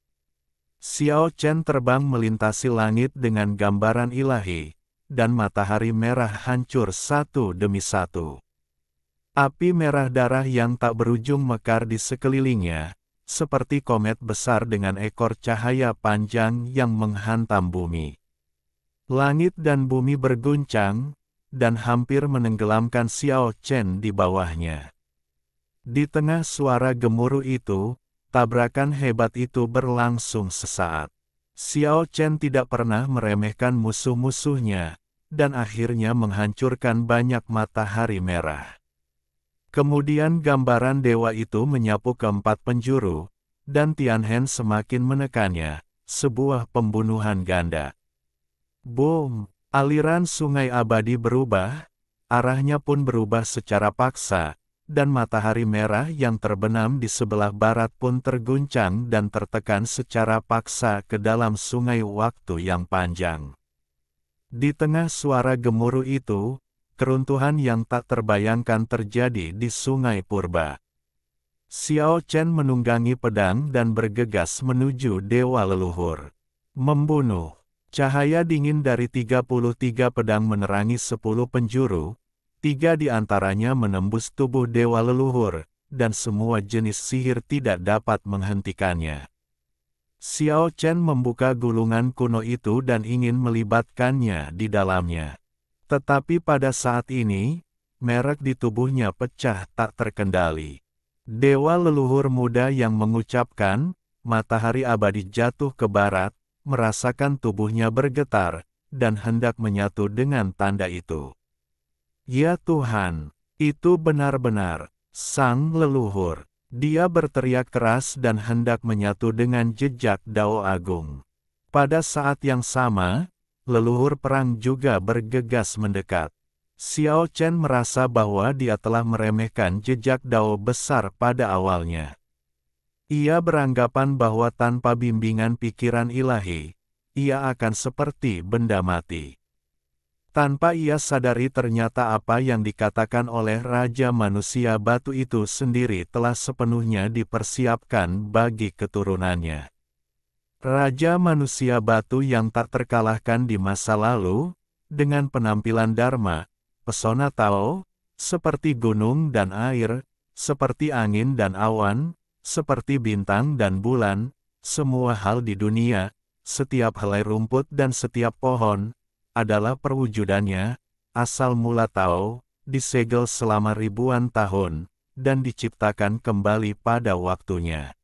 [SPEAKER 1] Xiao Chen terbang melintasi langit dengan gambaran ilahi, dan matahari merah hancur satu demi satu. Api merah darah yang tak berujung mekar di sekelilingnya, seperti komet besar dengan ekor cahaya panjang yang menghantam bumi. Langit dan bumi berguncang, dan hampir menenggelamkan Xiao Chen di bawahnya. Di tengah suara gemuruh itu, tabrakan hebat itu berlangsung sesaat. Xiao Chen tidak pernah meremehkan musuh-musuhnya, dan akhirnya menghancurkan banyak matahari merah. Kemudian gambaran dewa itu menyapu keempat penjuru, dan Tianhen semakin menekannya, sebuah pembunuhan ganda. Boom! Aliran sungai abadi berubah, arahnya pun berubah secara paksa, dan matahari merah yang terbenam di sebelah barat pun terguncang dan tertekan secara paksa ke dalam sungai waktu yang panjang. Di tengah suara gemuruh itu, keruntuhan yang tak terbayangkan terjadi di sungai purba. Xiao Chen menunggangi pedang dan bergegas menuju dewa leluhur. Membunuh. Cahaya dingin dari 33 pedang menerangi 10 penjuru, 3 di antaranya menembus tubuh dewa leluhur, dan semua jenis sihir tidak dapat menghentikannya. Xiao Chen membuka gulungan kuno itu dan ingin melibatkannya di dalamnya. Tetapi pada saat ini, merek di tubuhnya pecah tak terkendali. Dewa leluhur muda yang mengucapkan, matahari abadi jatuh ke barat, merasakan tubuhnya bergetar, dan hendak menyatu dengan tanda itu. Ya Tuhan, itu benar-benar sang leluhur. Dia berteriak keras dan hendak menyatu dengan jejak Dao Agung. Pada saat yang sama, leluhur perang juga bergegas mendekat. Xiao Chen merasa bahwa dia telah meremehkan jejak Dao besar pada awalnya. Ia beranggapan bahwa tanpa bimbingan pikiran ilahi, ia akan seperti benda mati. Tanpa ia sadari ternyata apa yang dikatakan oleh Raja Manusia Batu itu sendiri telah sepenuhnya dipersiapkan bagi keturunannya. Raja Manusia Batu yang tak terkalahkan di masa lalu, dengan penampilan Dharma, pesona Tao, seperti gunung dan air, seperti angin dan awan, seperti bintang dan bulan, semua hal di dunia, setiap helai rumput dan setiap pohon, adalah perwujudannya, asal mula Tao, disegel selama ribuan tahun, dan diciptakan kembali pada waktunya.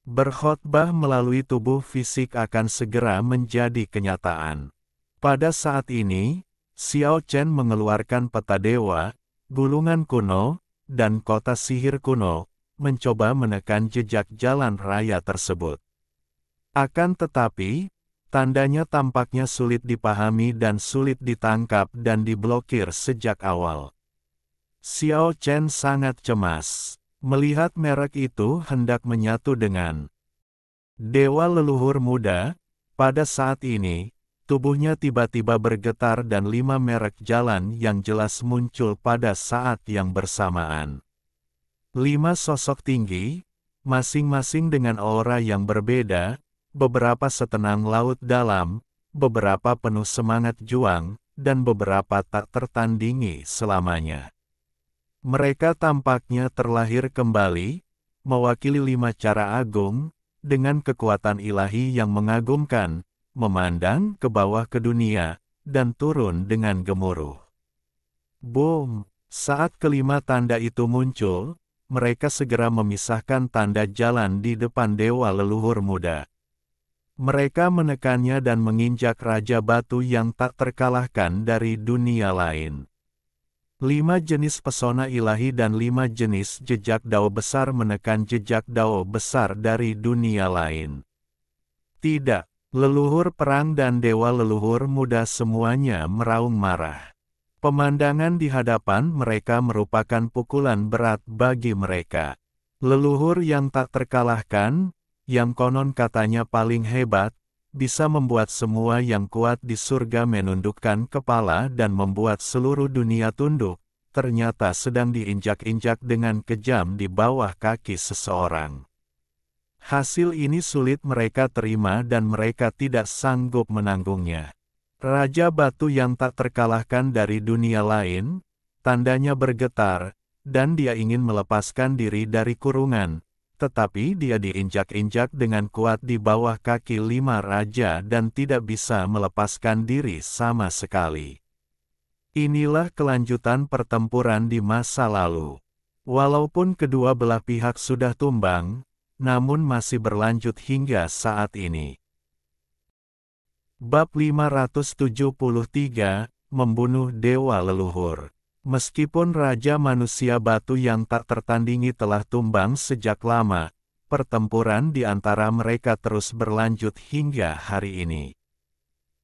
[SPEAKER 1] Berkhotbah melalui tubuh fisik akan segera menjadi kenyataan. Pada saat ini, Xiao Chen mengeluarkan peta dewa, gulungan kuno, dan kota sihir kuno, mencoba menekan jejak jalan raya tersebut. Akan tetapi, tandanya tampaknya sulit dipahami dan sulit ditangkap dan diblokir sejak awal. Xiao Chen sangat cemas, melihat merek itu hendak menyatu dengan dewa leluhur muda. Pada saat ini, tubuhnya tiba-tiba bergetar dan 5 merek jalan yang jelas muncul pada saat yang bersamaan. 5 sosok tinggi, masing-masing dengan aura yang berbeda, beberapa setenang laut dalam, beberapa penuh semangat juang, dan beberapa tak tertandingi selamanya. Mereka tampaknya terlahir kembali, mewakili 5 cara agung, dengan kekuatan ilahi yang mengagumkan, memandang ke bawah ke dunia, dan turun dengan gemuruh. Boom! Saat kelima tanda itu muncul, mereka segera memisahkan tanda jalan di depan dewa leluhur muda. Mereka menekannya dan menginjak Raja Batu yang tak terkalahkan dari dunia lain. 5 jenis pesona ilahi dan 5 jenis jejak Dao besar menekan jejak Dao besar dari dunia lain. Tidak, leluhur perang dan dewa leluhur muda semuanya meraung marah. Pemandangan di hadapan mereka merupakan pukulan berat bagi mereka. Leluhur yang tak terkalahkan, yang konon katanya paling hebat, bisa membuat semua yang kuat di surga menundukkan kepala dan membuat seluruh dunia tunduk, ternyata sedang diinjak-injak dengan kejam di bawah kaki seseorang. Hasil ini sulit mereka terima dan mereka tidak sanggup menanggungnya. Raja Batu yang tak terkalahkan dari dunia lain, tandanya bergetar, dan dia ingin melepaskan diri dari kurungan. Tetapi dia diinjak-injak dengan kuat di bawah kaki 5 raja dan tidak bisa melepaskan diri sama sekali. Inilah kelanjutan pertempuran di masa lalu. Walaupun kedua belah pihak sudah tumbang, namun masih berlanjut hingga saat ini. Bab 573, Membunuh Dewa Leluhur. Meskipun Raja Manusia Batu yang tak tertandingi telah tumbang sejak lama, pertempuran di antara mereka terus berlanjut hingga hari ini.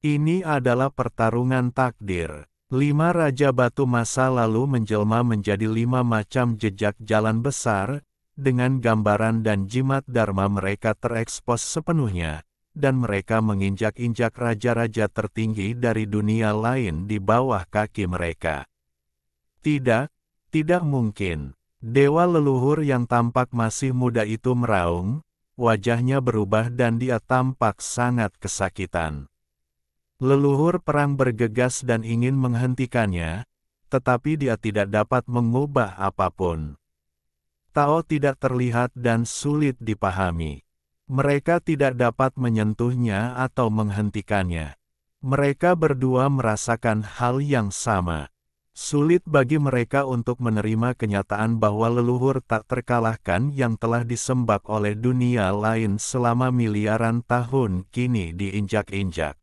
[SPEAKER 1] Ini adalah pertarungan takdir. 5 Raja Batu masa lalu menjelma menjadi 5 macam jejak jalan besar, dengan gambaran dan jimat dharma mereka terekspos sepenuhnya, dan mereka menginjak-injak raja-raja tertinggi dari dunia lain di bawah kaki mereka. Tidak, tidak mungkin. Dewa leluhur yang tampak masih muda itu meraung, wajahnya berubah dan dia tampak sangat kesakitan. Leluhur perang bergegas dan ingin menghentikannya, tetapi dia tidak dapat mengubah apapun. Tao tidak terlihat dan sulit dipahami. Mereka tidak dapat menyentuhnya atau menghentikannya. Mereka berdua merasakan hal yang sama. Sulit bagi mereka untuk menerima kenyataan bahwa leluhur tak terkalahkan yang telah disembah oleh dunia lain selama miliaran tahun kini diinjak-injak.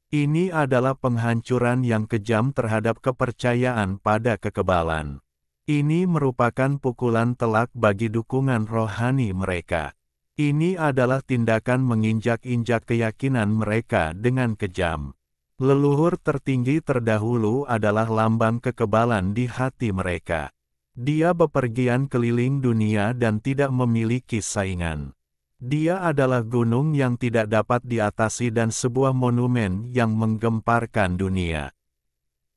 [SPEAKER 1] Ini adalah penghancuran yang kejam terhadap kepercayaan pada kekebalan. Ini merupakan pukulan telak bagi dukungan rohani mereka. Ini adalah tindakan menginjak-injak keyakinan mereka dengan kejam. Leluhur tertinggi terdahulu adalah lambang kekebalan di hati mereka. Dia bepergian keliling dunia dan tidak memiliki saingan. Dia adalah gunung yang tidak dapat diatasi dan sebuah monumen yang menggemparkan dunia.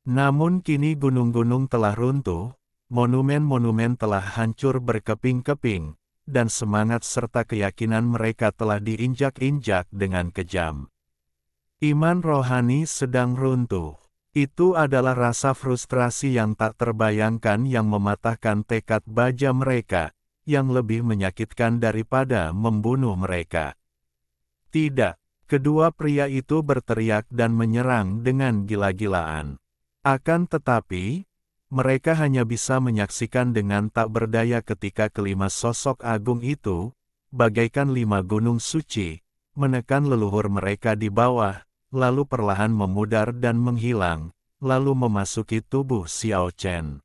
[SPEAKER 1] Namun kini gunung-gunung telah runtuh, monumen-monumen telah hancur berkeping-keping, dan semangat serta keyakinan mereka telah diinjak-injak dengan kejam. Iman rohani sedang runtuh. Itu adalah rasa frustrasi yang tak terbayangkan yang mematahkan tekad baja mereka, yang lebih menyakitkan daripada membunuh mereka. Tidak, kedua pria itu berteriak dan menyerang dengan gila-gilaan. Akan tetapi, mereka hanya bisa menyaksikan dengan tak berdaya ketika kelima sosok agung itu, bagaikan 5 gunung suci, menekan leluhur mereka di bawah, lalu perlahan memudar dan menghilang, lalu memasuki tubuh Xiao Chen.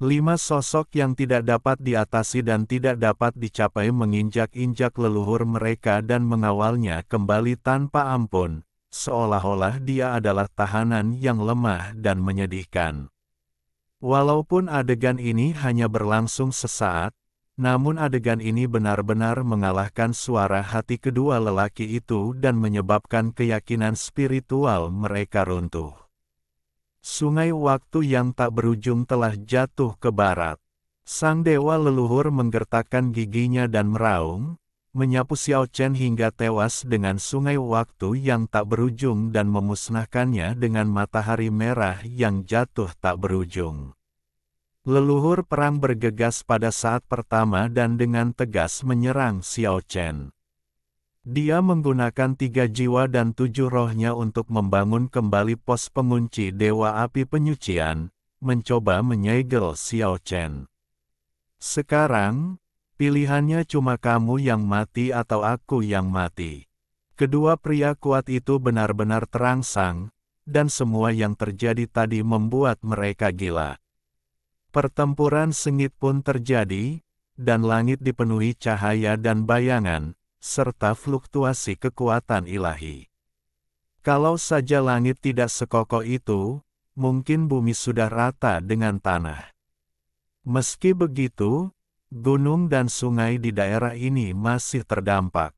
[SPEAKER 1] 5 sosok yang tidak dapat diatasi dan tidak dapat dicapai menginjak-injak leluhur mereka dan mengawalnya kembali tanpa ampun, seolah-olah dia adalah tahanan yang lemah dan menyedihkan. Walaupun adegan ini hanya berlangsung sesaat, namun adegan ini benar-benar mengalahkan suara hati kedua lelaki itu dan menyebabkan keyakinan spiritual mereka runtuh. Sungai waktu yang tak berujung telah jatuh ke barat. Sang dewa leluhur menggertakkan giginya dan meraung, menyapu Xiao Chen hingga tewas dengan sungai waktu yang tak berujung dan memusnahkannya dengan matahari merah yang jatuh tak berujung. Leluhur perang bergegas pada saat pertama dan dengan tegas menyerang Xiao Chen. Dia menggunakan 3 jiwa dan 7 rohnya untuk membangun kembali pos pengunci Dewa Api Penyucian, mencoba menyegel Xiao Chen. Sekarang, pilihannya cuma kamu yang mati atau aku yang mati. Kedua pria kuat itu benar-benar terangsang, dan semua yang terjadi tadi membuat mereka gila. Pertempuran sengit pun terjadi, dan langit dipenuhi cahaya dan bayangan, serta fluktuasi kekuatan ilahi. Kalau saja langit tidak sekokoh itu, mungkin bumi sudah rata dengan tanah. Meski begitu, gunung dan sungai di daerah ini masih terdampak.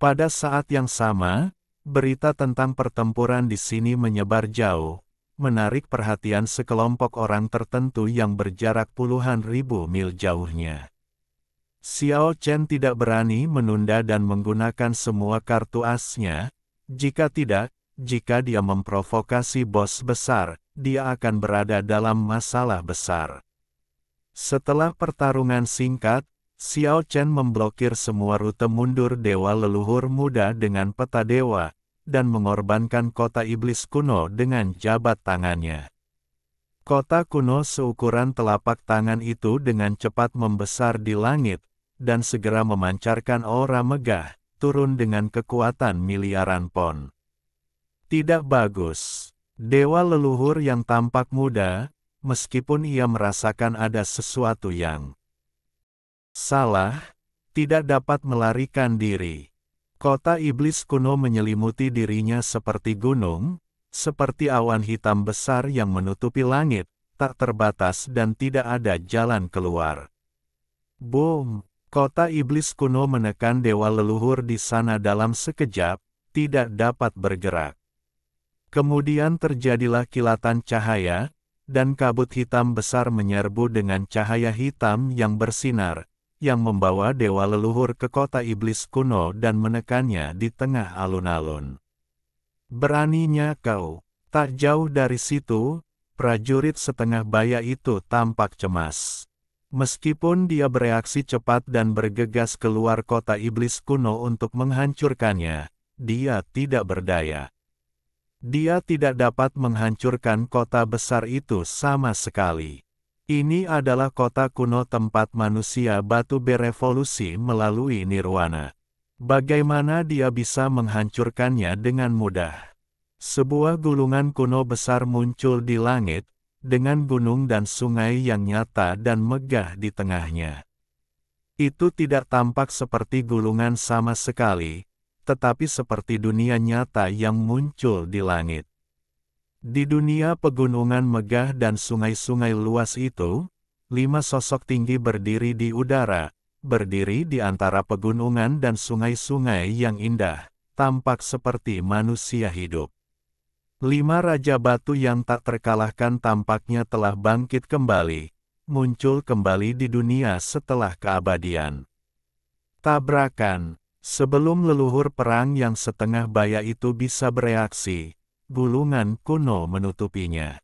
[SPEAKER 1] Pada saat yang sama, berita tentang pertempuran di sini menyebar jauh, menarik perhatian sekelompok orang tertentu yang berjarak puluhan ribu mil jauhnya. Xiao Chen tidak berani menunda dan menggunakan semua kartu asnya. Jika tidak, jika dia memprovokasi bos besar, dia akan berada dalam masalah besar. Setelah pertarungan singkat, Xiao Chen memblokir semua rute mundur dewa leluhur muda dengan peta dewa, dan mengorbankan kota iblis kuno dengan jabat tangannya. Kota kuno seukuran telapak tangan itu dengan cepat membesar di langit, dan segera memancarkan aura megah, turun dengan kekuatan miliaran pon. Tidak bagus. Dewa leluhur yang tampak muda, meskipun ia merasakan ada sesuatu yang salah, tidak dapat melarikan diri. Kota iblis kuno menyelimuti dirinya seperti gunung, seperti awan hitam besar yang menutupi langit, tak terbatas dan tidak ada jalan keluar. Boom! Kota iblis kuno menekan dewa leluhur di sana dalam sekejap, tidak dapat bergerak. Kemudian terjadilah kilatan cahaya, dan kabut hitam besar menyerbu dengan cahaya hitam yang bersinar, yang membawa dewa leluhur ke kota iblis kuno dan menekannya di tengah alun-alun. Beraninya kau, tak jauh dari situ, prajurit setengah baya itu tampak cemas. Meskipun dia bereaksi cepat dan bergegas keluar kota iblis kuno untuk menghancurkannya, dia tidak berdaya. Dia tidak dapat menghancurkan kota besar itu sama sekali. Ini adalah kota kuno tempat manusia batu berevolusi melalui nirwana. Bagaimana dia bisa menghancurkannya dengan mudah? Sebuah gulungan kuno besar muncul di langit, dengan gunung dan sungai yang nyata dan megah di tengahnya. Itu tidak tampak seperti gulungan sama sekali, tetapi seperti dunia nyata yang muncul di langit. Di dunia pegunungan megah dan sungai-sungai luas itu, 5 sosok tinggi berdiri di udara, berdiri di antara pegunungan dan sungai-sungai yang indah, tampak seperti manusia hidup. 5 raja batu yang tak terkalahkan tampaknya telah bangkit kembali, muncul kembali di dunia setelah keabadian. Tabrakan. Sebelum leluhur perang yang setengah baya itu bisa bereaksi, gulungan kuno menutupinya.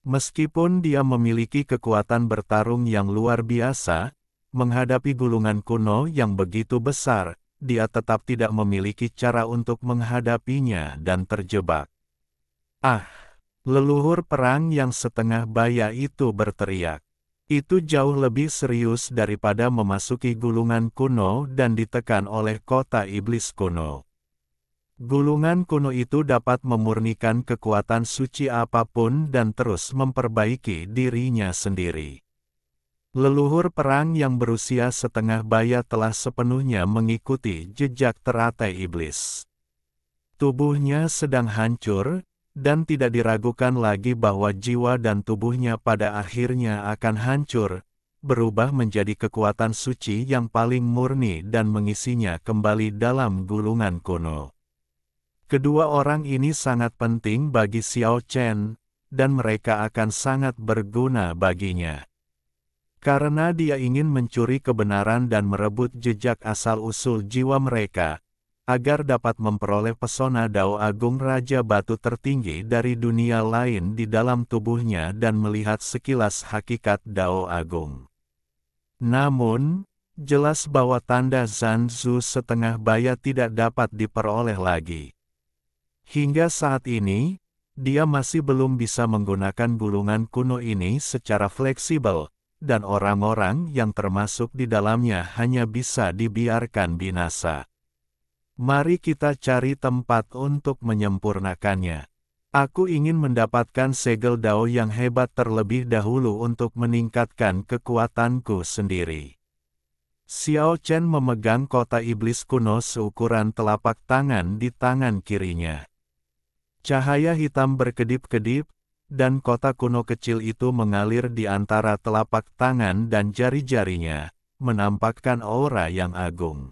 [SPEAKER 1] Meskipun dia memiliki kekuatan bertarung yang luar biasa, menghadapi gulungan kuno yang begitu besar, dia tetap tidak memiliki cara untuk menghadapinya dan terjebak. Ah! Leluhur perang yang setengah baya itu berteriak. Itu jauh lebih serius daripada memasuki gulungan kuno dan ditekan oleh kota iblis kuno. Gulungan kuno itu dapat memurnikan kekuatan suci apapun dan terus memperbaiki dirinya sendiri. Leluhur perang yang berusia setengah baya telah sepenuhnya mengikuti jejak teratai iblis. Tubuhnya sedang hancur, dan tidak diragukan lagi bahwa jiwa dan tubuhnya pada akhirnya akan hancur, berubah menjadi kekuatan suci yang paling murni dan mengisinya kembali dalam gulungan kuno. Kedua orang ini sangat penting bagi Xiao Chen, dan mereka akan sangat berguna baginya. Karena dia ingin mencuri kebenaran dan merebut jejak asal-usul jiwa mereka, agar dapat memperoleh pesona Dao Agung Raja Batu tertinggi dari dunia lain di dalam tubuhnya dan melihat sekilas hakikat Dao Agung. Namun, jelas bahwa tanda Zanzu setengah baya tidak dapat diperoleh lagi. Hingga saat ini, dia masih belum bisa menggunakan gulungan kuno ini secara fleksibel, dan orang-orang yang termasuk di dalamnya hanya bisa dibiarkan binasa. Mari kita cari tempat untuk menyempurnakannya. Aku ingin mendapatkan segel Dao yang hebat terlebih dahulu untuk meningkatkan kekuatanku sendiri. Xiao Chen memegang kota iblis kuno seukuran telapak tangan di tangan kirinya. Cahaya hitam berkedip-kedip, dan kota kuno kecil itu mengalir di antara telapak tangan dan jari-jarinya, menampakkan aura yang agung.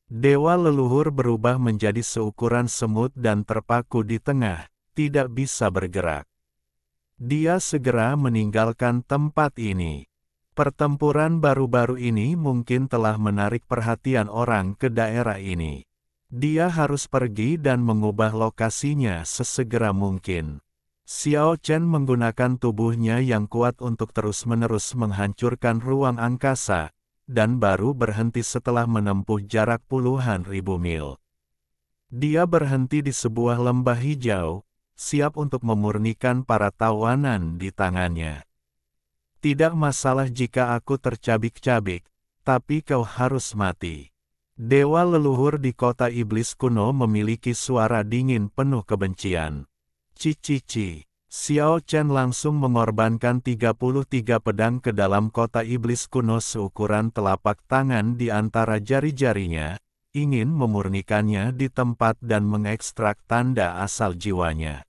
[SPEAKER 1] Dewa leluhur berubah menjadi seukuran semut dan terpaku di tengah, tidak bisa bergerak. Dia segera meninggalkan tempat ini. Pertempuran baru-baru ini mungkin telah menarik perhatian orang ke daerah ini. Dia harus pergi dan mengubah lokasinya sesegera mungkin. Xiao Chen menggunakan tubuhnya yang kuat untuk terus-menerus menghancurkan ruang angkasa, dan baru berhenti setelah menempuh jarak puluhan ribu mil. Dia berhenti di sebuah lembah hijau, siap untuk memurnikan para tawanan di tangannya. Tidak masalah jika aku tercabik-cabik, tapi kau harus mati. Dewa leluhur di kota iblis kuno memiliki suara dingin penuh kebencian. Cici. Xiao Chen langsung mengorbankan 33 pedang ke dalam kota iblis kuno seukuran telapak tangan di antara jari-jarinya, ingin memurnikannya di tempat dan mengekstrak tanda asal jiwanya.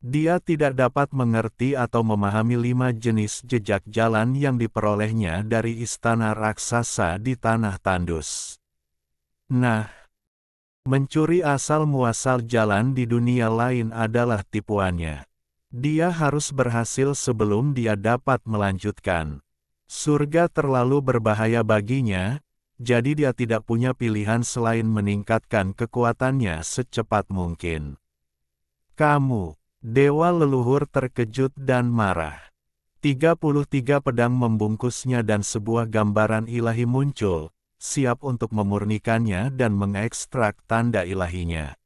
[SPEAKER 1] Dia tidak dapat mengerti atau memahami 5 jenis jejak jalan yang diperolehnya dari istana raksasa di tanah tandus. Nah, mencuri asal-muasal jalan di dunia lain adalah tipuannya. Dia harus berhasil sebelum dia dapat melanjutkan. Surga terlalu berbahaya baginya, jadi dia tidak punya pilihan selain meningkatkan kekuatannya secepat mungkin. Kamu, dewa leluhur terkejut dan marah. 33 pedang membungkusnya dan sebuah gambaran ilahi muncul, siap untuk memurnikannya dan mengekstrak tanda ilahinya.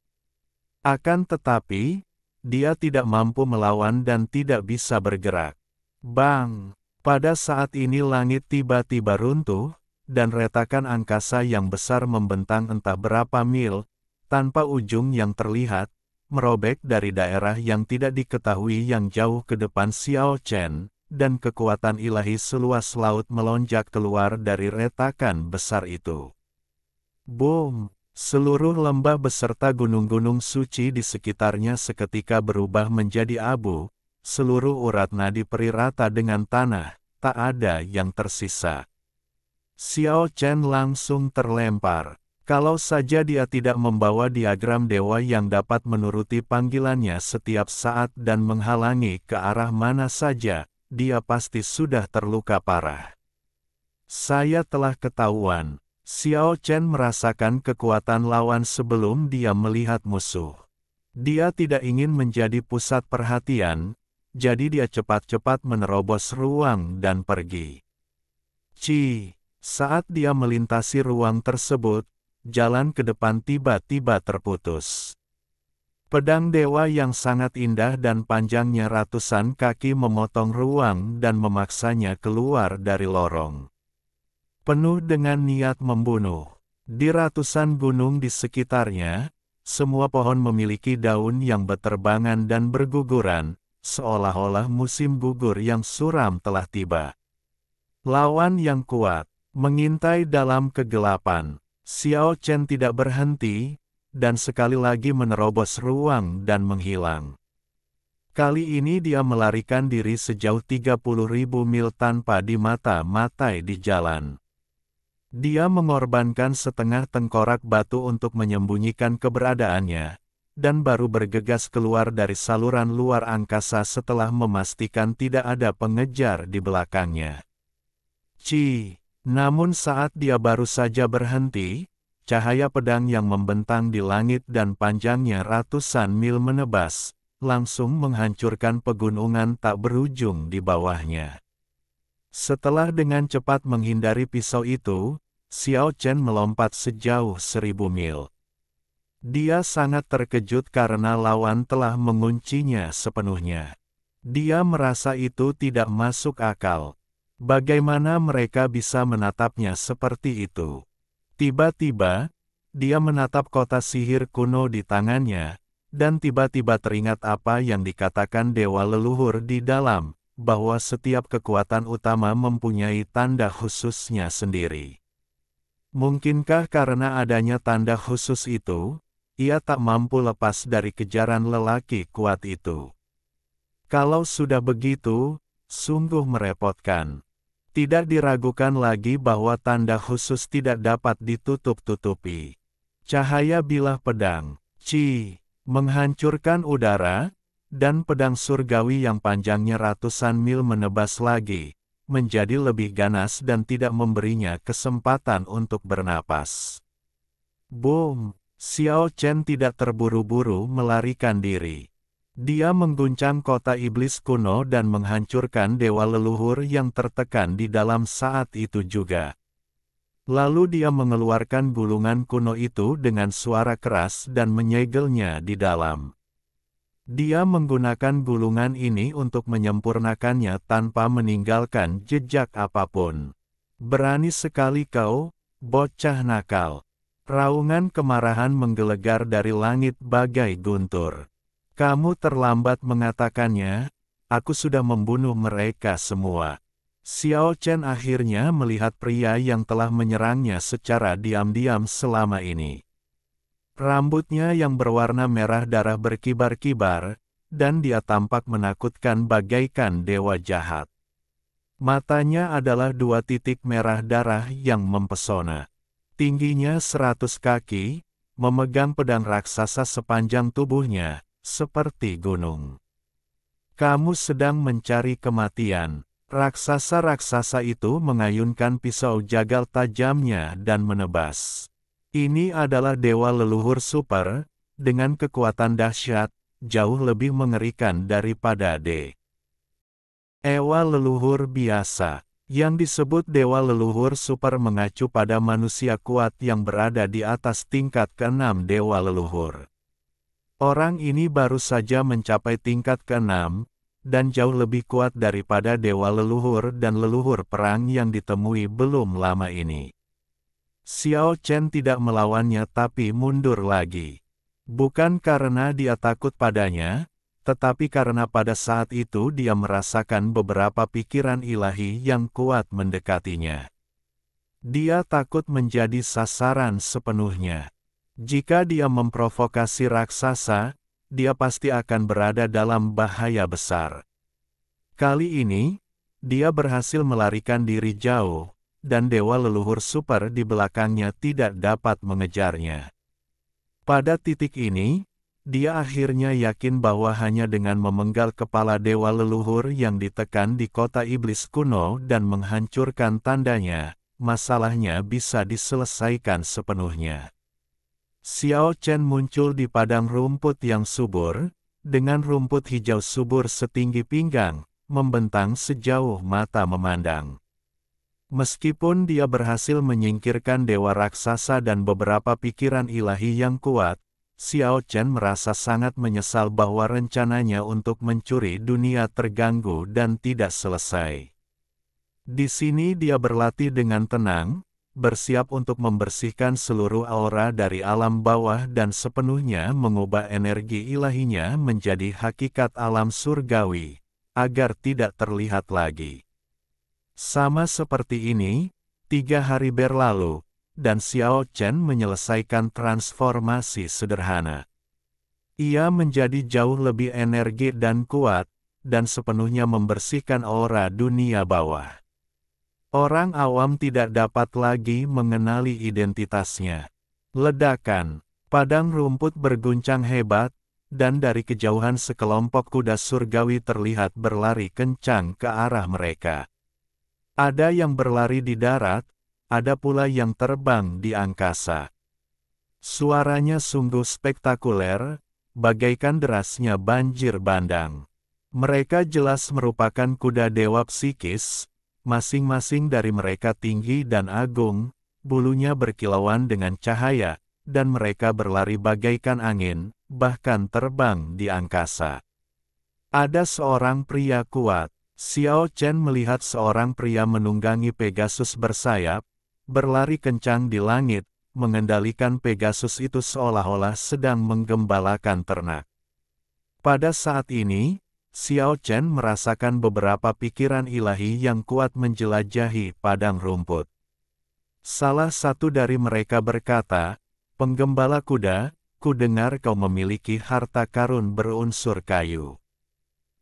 [SPEAKER 1] Akan tetapi, dia tidak mampu melawan dan tidak bisa bergerak. Bang! Pada saat ini langit tiba-tiba runtuh, dan retakan angkasa yang besar membentang entah berapa mil, tanpa ujung yang terlihat, merobek dari daerah yang tidak diketahui yang jauh ke depan Xiao Chen, dan kekuatan ilahi seluas laut melonjak keluar dari retakan besar itu. Boom! Seluruh lembah beserta gunung-gunung suci di sekitarnya seketika berubah menjadi abu, seluruh urat nadi peri rata dengan tanah, tak ada yang tersisa. Xiao Chen langsung terlempar. Kalau saja dia tidak membawa diagram dewa yang dapat menuruti panggilannya setiap saat dan menghalangi ke arah mana saja, dia pasti sudah terluka parah. Saya telah ketahuan. Xiao Chen merasakan kekuatan lawan sebelum dia melihat musuh. Dia tidak ingin menjadi pusat perhatian, jadi dia cepat-cepat menerobos ruang dan pergi. Saat dia melintasi ruang tersebut, jalan ke depan tiba-tiba terputus. Pedang dewa yang sangat indah dan panjangnya ratusan kaki memotong ruang dan memaksanya keluar dari lorong. Penuh dengan niat membunuh. Di ratusan gunung di sekitarnya, semua pohon memiliki daun yang beterbangan dan berguguran, seolah-olah musim gugur yang suram telah tiba. Lawan yang kuat, mengintai dalam kegelapan. Xiao Chen tidak berhenti, dan sekali lagi menerobos ruang dan menghilang. Kali ini dia melarikan diri sejauh 30.000 mil tanpa dimata-matai di jalan. Dia mengorbankan setengah tengkorak batu untuk menyembunyikan keberadaannya, dan baru bergegas keluar dari saluran luar angkasa setelah memastikan tidak ada pengejar di belakangnya. Namun saat dia baru saja berhenti, cahaya pedang yang membentang di langit dan panjangnya ratusan mil menebas, langsung menghancurkan pegunungan tak berujung di bawahnya. Setelah dengan cepat menghindari pisau itu, Xiao Chen melompat sejauh 1000 mil. Dia sangat terkejut karena lawan telah menguncinya sepenuhnya. Dia merasa itu tidak masuk akal. Bagaimana mereka bisa menatapnya seperti itu? Tiba-tiba, dia menatap kotak sihir kuno di tangannya, dan tiba-tiba teringat apa yang dikatakan dewa leluhur di dalam, bahwa setiap kekuatan utama mempunyai tanda khususnya sendiri. Mungkinkah karena adanya tanda khusus itu, ia tak mampu lepas dari kejaran lelaki kuat itu? Kalau sudah begitu, sungguh merepotkan. Tidak diragukan lagi bahwa tanda khusus tidak dapat ditutup-tutupi. Cahaya bilah pedang, menghancurkan udara, dan pedang surgawi yang panjangnya ratusan mil menebas lagi, menjadi lebih ganas dan tidak memberinya kesempatan untuk bernapas. Boom! Xiao Chen tidak terburu-buru melarikan diri. Dia mengguncang kota iblis kuno dan menghancurkan dewa leluhur yang tertekan di dalam saat itu juga. Lalu dia mengeluarkan gulungan kuno itu dengan suara keras dan menyegelnya di dalam. Dia menggunakan gulungan ini untuk menyempurnakannya tanpa meninggalkan jejak apapun. Berani sekali kau, bocah nakal. Raungan kemarahan menggelegar dari langit bagai guntur. Kamu terlambat mengatakannya, aku sudah membunuh mereka semua. Xiao Chen akhirnya melihat pria yang telah menyerangnya secara diam-diam selama ini. Rambutnya yang berwarna merah darah berkibar-kibar, dan dia tampak menakutkan bagaikan dewa jahat. Matanya adalah 2 titik merah darah yang mempesona. Tingginya 100 kaki, memegang pedang raksasa sepanjang tubuhnya, seperti gunung. Kamu sedang mencari kematian. Raksasa-raksasa itu mengayunkan pisau jagal tajamnya dan menebas. Ini adalah dewa leluhur super, dengan kekuatan dahsyat, jauh lebih mengerikan daripada dewa leluhur biasa. Yang disebut dewa leluhur super mengacu pada manusia kuat yang berada di atas tingkat ke-6 dewa leluhur. Orang ini baru saja mencapai tingkat ke-6, dan jauh lebih kuat daripada dewa leluhur dan leluhur perang yang ditemui belum lama ini. Xiao Chen tidak melawannya tapi mundur lagi. Bukan karena dia takut padanya, tetapi karena pada saat itu dia merasakan beberapa pikiran ilahi yang kuat mendekatinya. Dia takut menjadi sasaran sepenuhnya. Jika dia memprovokasi raksasa, dia pasti akan berada dalam bahaya besar. Kali ini, dia berhasil melarikan diri jauh, dan dewa leluhur super di belakangnya tidak dapat mengejarnya. Pada titik ini, dia akhirnya yakin bahwa hanya dengan memenggal kepala dewa leluhur yang ditekan di kota iblis kuno dan menghancurkan tandanya, masalahnya bisa diselesaikan sepenuhnya. Xiao Chen muncul di padang rumput yang subur, dengan rumput hijau subur setinggi pinggang, membentang sejauh mata memandang. Meskipun dia berhasil menyingkirkan dewa raksasa dan beberapa pikiran ilahi yang kuat, Xiao Chen merasa sangat menyesal bahwa rencananya untuk mencuri dunia terganggu dan tidak selesai. Di sini dia berlatih dengan tenang, bersiap untuk membersihkan seluruh aura dari alam bawah dan sepenuhnya mengubah energi ilahinya menjadi hakikat alam surgawi, agar tidak terlihat lagi. Sama seperti ini, 3 hari berlalu, dan Xiao Chen menyelesaikan transformasi sederhana. Ia menjadi jauh lebih energi dan kuat, dan sepenuhnya membersihkan aura dunia bawah. Orang awam tidak dapat lagi mengenali identitasnya. Ledakan, padang rumput berguncang hebat, dan dari kejauhan sekelompok kuda surgawi terlihat berlari kencang ke arah mereka. Ada yang berlari di darat, ada pula yang terbang di angkasa. Suaranya sungguh spektakuler, bagaikan derasnya banjir bandang. Mereka jelas merupakan kuda dewa psikis. Masing-masing dari mereka tinggi dan agung, bulunya berkilauan dengan cahaya, dan mereka berlari bagaikan angin, bahkan terbang di angkasa. Ada seorang pria kuat. Xiao Chen melihat seorang pria menunggangi Pegasus bersayap, berlari kencang di langit, mengendalikan Pegasus itu seolah-olah sedang menggembalakan ternak. Pada saat ini, Xiao Chen merasakan beberapa pikiran ilahi yang kuat menjelajahi padang rumput. Salah satu dari mereka berkata, "Penggembala kuda, ku dengar kau memiliki harta karun berunsur kayu.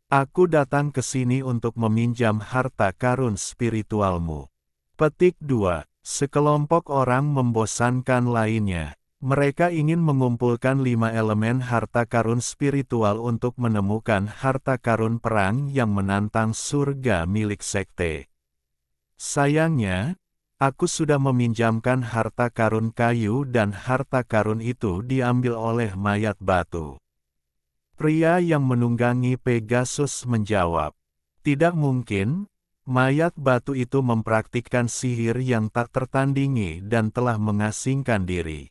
[SPEAKER 1] Aku datang ke sini untuk meminjam harta karun spiritualmu." Petik 2. Sekelompok orang membosankan lainnya. Mereka ingin mengumpulkan 5 elemen harta karun spiritual untuk menemukan harta karun perang yang menantang surga milik sekte. Sayangnya, aku sudah meminjamkan harta karun kayu dan harta karun itu diambil oleh mayat batu. Pria yang menunggangi Pegasus menjawab, "Tidak mungkin, mayat batu itu mempraktikkan sihir yang tak tertandingi dan telah mengasingkan diri.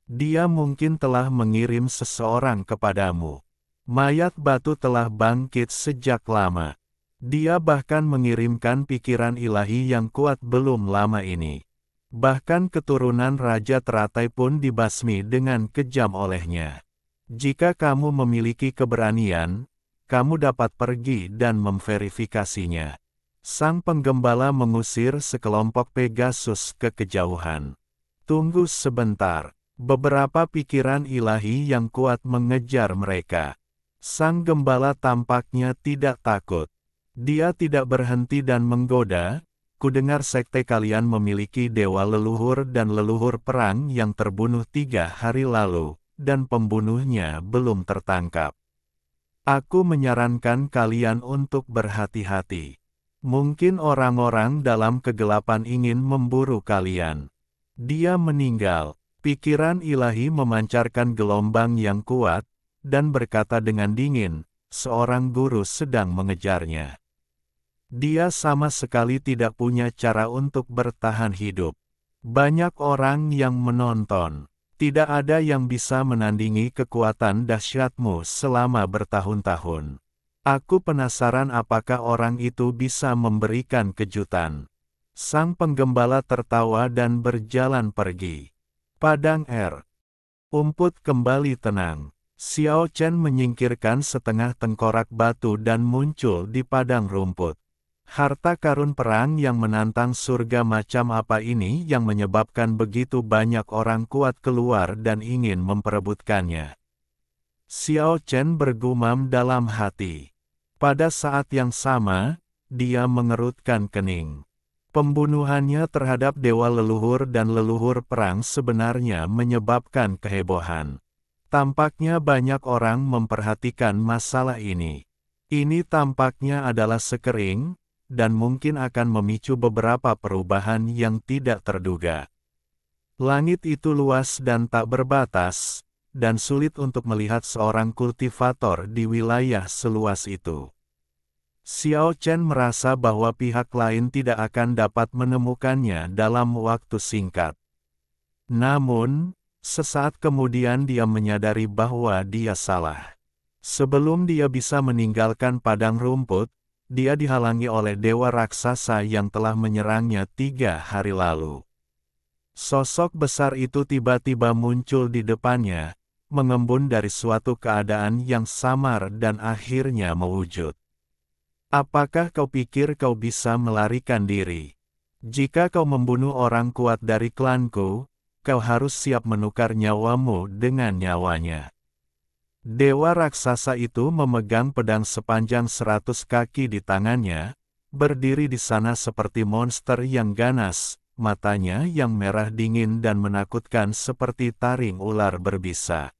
[SPEAKER 1] Dia mungkin telah mengirim seseorang kepadamu. Mayat batu telah bangkit sejak lama. Dia bahkan mengirimkan pikiran ilahi yang kuat belum lama ini. Bahkan keturunan Raja Teratai pun dibasmi dengan kejam olehnya. Jika kamu memiliki keberanian, kamu dapat pergi dan memverifikasinya." Sang penggembala mengusir sekelompok Pegasus ke kejauhan. "Tunggu sebentar." Beberapa pikiran ilahi yang kuat mengejar mereka. Sang gembala tampaknya tidak takut. Dia tidak berhenti dan menggoda, "Kudengar sekte kalian memiliki dewa leluhur dan leluhur perang yang terbunuh 3 hari lalu, dan pembunuhnya belum tertangkap. Aku menyarankan kalian untuk berhati-hati. Mungkin orang-orang dalam kegelapan ingin memburu kalian." Dia meninggal. Pikiran ilahi memancarkan gelombang yang kuat, dan berkata dengan dingin, "Seorang guru sedang mengejarnya. Dia sama sekali tidak punya cara untuk bertahan hidup. Banyak orang yang menonton. Tidak ada yang bisa menandingi kekuatan dahsyatmu selama bertahun-tahun. Aku penasaran apakah orang itu bisa memberikan kejutan." Sang penggembala tertawa dan berjalan pergi. Padang rumput kembali tenang. Xiao Chen menyingkirkan setengah tengkorak batu dan muncul di padang rumput. Harta karun perang yang menantang surga macam apa ini yang menyebabkan begitu banyak orang kuat keluar dan ingin memperebutkannya? Xiao Chen bergumam dalam hati. Pada saat yang sama, dia mengerutkan kening. Pembunuhannya terhadap dewa leluhur dan leluhur perang sebenarnya menyebabkan kehebohan. Tampaknya banyak orang memperhatikan masalah ini. Ini tampaknya adalah sekering, dan mungkin akan memicu beberapa perubahan yang tidak terduga. Langit itu luas dan tak berbatas, dan sulit untuk melihat seorang kultivator di wilayah seluas itu. Xiao Chen merasa bahwa pihak lain tidak akan dapat menemukannya dalam waktu singkat. Namun, Sesaat kemudian dia menyadari bahwa dia salah. Sebelum dia bisa meninggalkan padang rumput, dia dihalangi oleh dewa raksasa yang telah menyerangnya 3 hari lalu. Sosok besar itu tiba-tiba muncul di depannya, mengembun dari suatu keadaan yang samar dan akhirnya mewujud. Apakah kau pikir kau bisa melarikan diri? Jika kau membunuh orang kuat dari klanku, kau harus siap menukar nyawamu dengan nyawanya. Dewa raksasa itu memegang pedang sepanjang 100 kaki di tangannya, berdiri di sana seperti monster yang ganas, matanya yang merah dingin dan menakutkan seperti taring ular berbisa.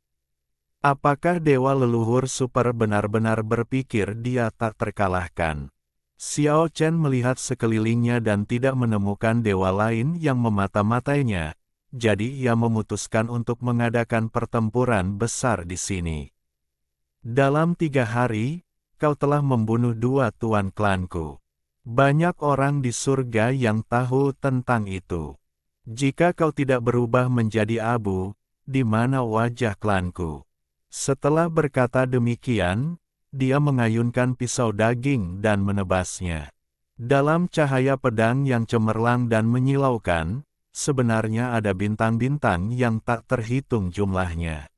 [SPEAKER 1] Apakah dewa leluhur super benar-benar berpikir dia tak terkalahkan? Xiao Chen melihat sekelilingnya dan tidak menemukan dewa lain yang memata-matainya, jadi ia memutuskan untuk mengadakan pertempuran besar di sini. Dalam 3 hari, kau telah membunuh 2 tuan klanku. Banyak orang di surga yang tahu tentang itu. Jika kau tidak berubah menjadi abu, di mana wajah klanku? Setelah berkata demikian, dia mengayunkan pisau daging dan menebasnya. Dalam cahaya pedang yang cemerlang dan menyilaukan, sebenarnya ada bintang-bintang yang tak terhitung jumlahnya.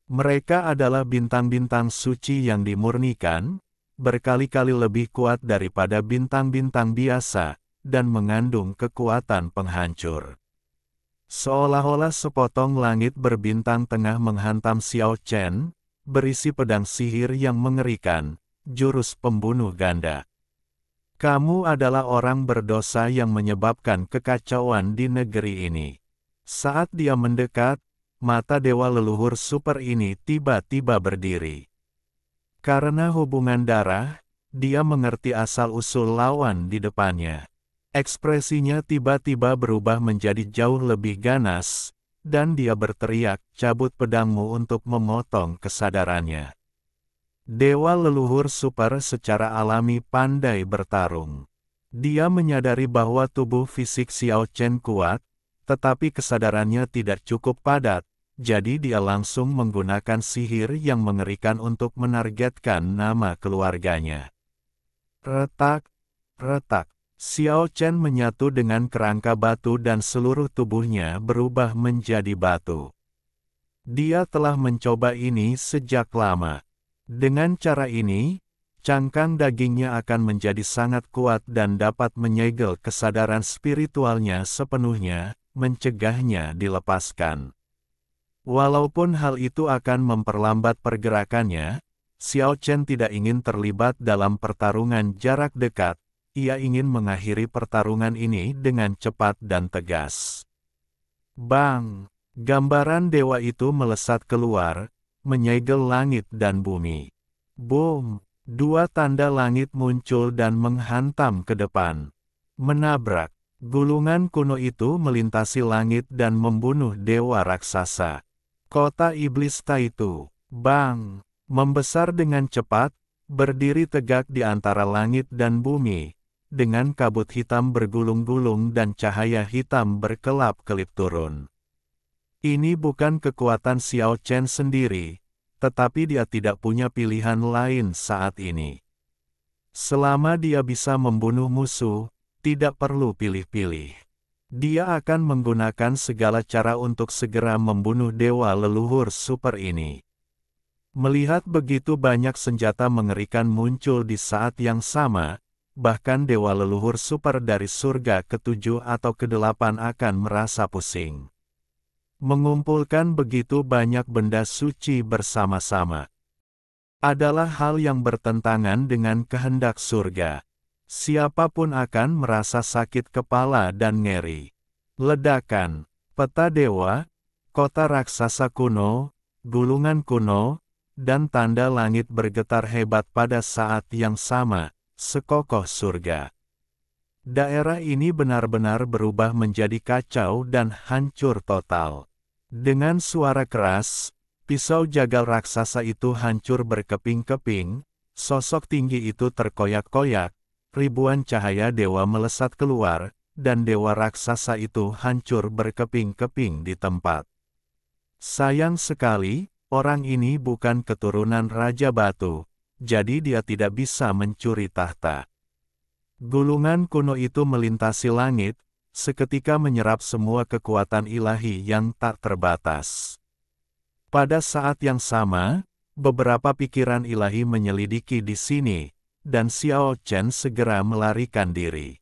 [SPEAKER 1] Mereka adalah bintang-bintang suci yang dimurnikan, berkali-kali lebih kuat daripada bintang-bintang biasa, dan mengandung kekuatan penghancur. Seolah-olah sepotong langit berbintang tengah menghantam Xiao Chen, berisi pedang sihir yang mengerikan, jurus pembunuh ganda. Kamu adalah orang berdosa yang menyebabkan kekacauan di negeri ini. Saat dia mendekat, mata dewa leluhur super ini tiba-tiba berdiri. Karena hubungan darah, dia mengerti asal-usul lawan di depannya. Ekspresinya tiba-tiba berubah menjadi jauh lebih ganas, dan dia berteriak, cabut pedangmu untuk memotong kesadarannya. Dewa leluhur super secara alami pandai bertarung. Dia menyadari bahwa tubuh fisik Xiao Chen kuat, tetapi kesadarannya tidak cukup padat, jadi dia langsung menggunakan sihir yang mengerikan untuk menargetkan nama keluarganya. Retak, retak. Xiao Chen menyatu dengan kerangka batu dan seluruh tubuhnya berubah menjadi batu. Dia telah mencoba ini sejak lama. Dengan cara ini, cangkang dagingnya akan menjadi sangat kuat dan dapat menyegel kesadaran spiritualnya sepenuhnya, mencegahnya dilepaskan. Walaupun hal itu akan memperlambat pergerakannya, Xiao Chen tidak ingin terlibat dalam pertarungan jarak dekat. Ia ingin mengakhiri pertarungan ini dengan cepat dan tegas. Bang! Gambaran dewa itu melesat keluar, menyegel langit dan bumi. Boom! 2 tanda langit muncul dan menghantam ke depan. Menabrak. Gulungan kuno itu melintasi langit dan membunuh dewa raksasa. Kota iblis Taitu. Bang! Membesar dengan cepat, berdiri tegak di antara langit dan bumi, dengan kabut hitam bergulung-gulung dan cahaya hitam berkelap-kelip turun. Ini bukan kekuatan Xiao Chen sendiri, tetapi dia tidak punya pilihan lain saat ini. Selama dia bisa membunuh musuh, tidak perlu pilih-pilih. Dia akan menggunakan segala cara untuk segera membunuh dewa leluhur super ini. Melihat begitu banyak senjata mengerikan muncul di saat yang sama, bahkan dewa leluhur super dari surga ke-7 atau ke-8 akan merasa pusing. Mengumpulkan begitu banyak benda suci bersama-sama adalah hal yang bertentangan dengan kehendak surga. Siapapun akan merasa sakit kepala dan ngeri. Ledakan, peta dewa, kota raksasa kuno, gulungan kuno, dan tanda langit bergetar hebat pada saat yang sama. Sekokoh surga. Daerah ini benar-benar berubah menjadi kacau dan hancur total. Dengan suara keras, pisau jagal raksasa itu hancur berkeping-keping, sosok tinggi itu terkoyak-koyak, ribuan cahaya dewa melesat keluar, dan dewa raksasa itu hancur berkeping-keping di tempat. Sayang sekali, orang ini bukan keturunan Raja Batu, jadi dia tidak bisa mencuri tahta. Gulungan kuno itu melintasi langit, seketika menyerap semua kekuatan ilahi yang tak terbatas. Pada saat yang sama, beberapa pikiran ilahi menyelidiki di sini, dan Xiao Chen segera melarikan diri.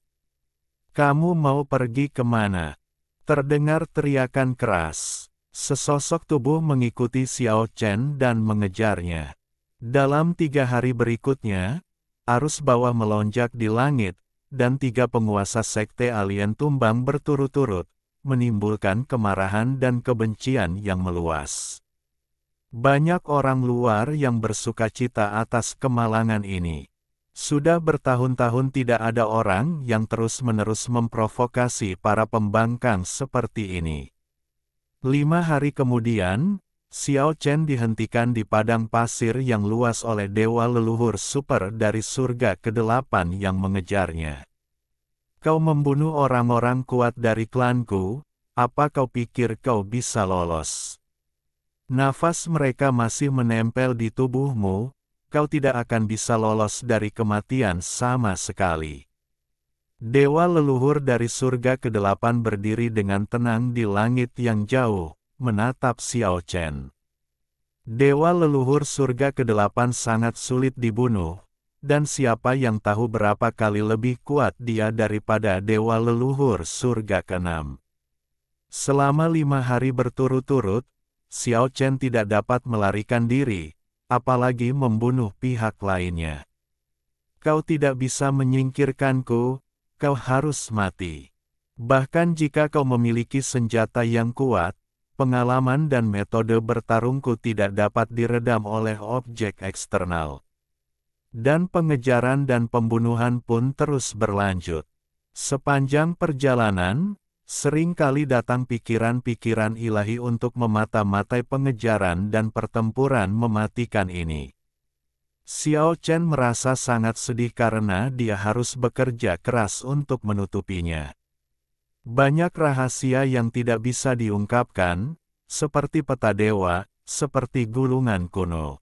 [SPEAKER 1] "Kamu mau pergi kemana?" Terdengar teriakan keras. Sesosok tubuh mengikuti Xiao Chen dan mengejarnya. Dalam 3 hari berikutnya, arus bawah melonjak di langit, dan 3 penguasa sekte alien tumbang berturut-turut, menimbulkan kemarahan dan kebencian yang meluas. Banyak orang luar yang bersukacita atas kemalangan ini. Sudah bertahun-tahun tidak ada orang yang terus-menerus memprovokasi para pembangkang seperti ini. 5 hari kemudian, Xiao Chen dihentikan di padang pasir yang luas oleh dewa leluhur super dari surga ke-8 yang mengejarnya. "Kau membunuh orang-orang kuat dari klanku, apa kau pikir kau bisa lolos? Nafas mereka masih menempel di tubuhmu, kau tidak akan bisa lolos dari kematian sama sekali." Dewa leluhur dari surga ke-8 berdiri dengan tenang di langit yang jauh, menatap Xiao Chen. Dewa leluhur surga ke-8 sangat sulit dibunuh, dan siapa yang tahu berapa kali lebih kuat dia daripada dewa leluhur surga ke-6. Selama 5 hari berturut-turut, Xiao Chen tidak dapat melarikan diri, apalagi membunuh pihak lainnya. "Kau tidak bisa menyingkirkanku, kau harus mati. Bahkan jika kau memiliki senjata yang kuat, pengalaman dan metode bertarungku tidak dapat diredam oleh objek eksternal." Dan pengejaran dan pembunuhan pun terus berlanjut. Sepanjang perjalanan, sering kali datang pikiran-pikiran ilahi untuk memata-matai pengejaran dan pertempuran mematikan ini. Xiao Chen merasa sangat sedih karena dia harus bekerja keras untuk menutupinya. Banyak rahasia yang tidak bisa diungkapkan, seperti peta dewa, seperti gulungan kuno.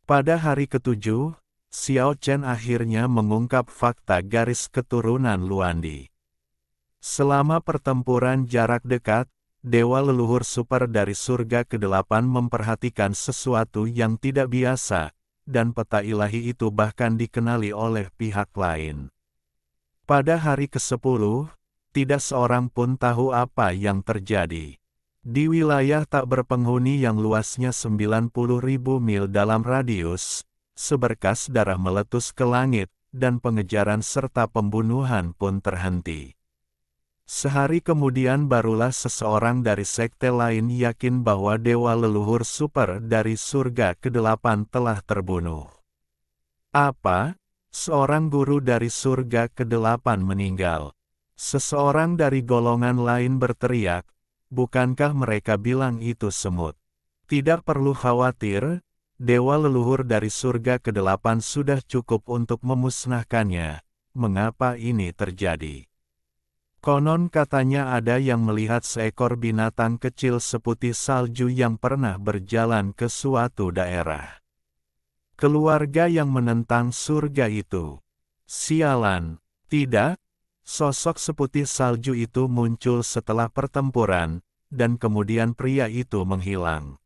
[SPEAKER 1] Pada hari ke-7, Xiao Chen akhirnya mengungkap fakta garis keturunan Luandi. Selama pertempuran jarak dekat, dewa leluhur super dari surga ke-8 memperhatikan sesuatu yang tidak biasa, dan peta ilahi itu bahkan dikenali oleh pihak lain. Pada hari ke-10, tidak seorang pun tahu apa yang terjadi. Di wilayah tak berpenghuni yang luasnya 90.000 mil dalam radius, seberkas darah meletus ke langit, dan pengejaran serta pembunuhan pun terhenti. Sehari kemudian barulah seseorang dari sekte lain yakin bahwa dewa leluhur super dari surga ke-8 telah terbunuh. "Apa? Seorang guru dari surga ke-8 meninggal?" Seseorang dari golongan lain berteriak, "Bukankah mereka bilang itu semut?" "Tidak perlu khawatir, dewa leluhur dari surga ke-8 sudah cukup untuk memusnahkannya. Mengapa ini terjadi?" Konon katanya ada yang melihat seekor binatang kecil seputih salju yang pernah berjalan ke suatu daerah. Keluarga yang menentang surga itu. Sialan, tidak? Sosok seputih salju itu muncul setelah pertempuran, dan kemudian pria itu menghilang.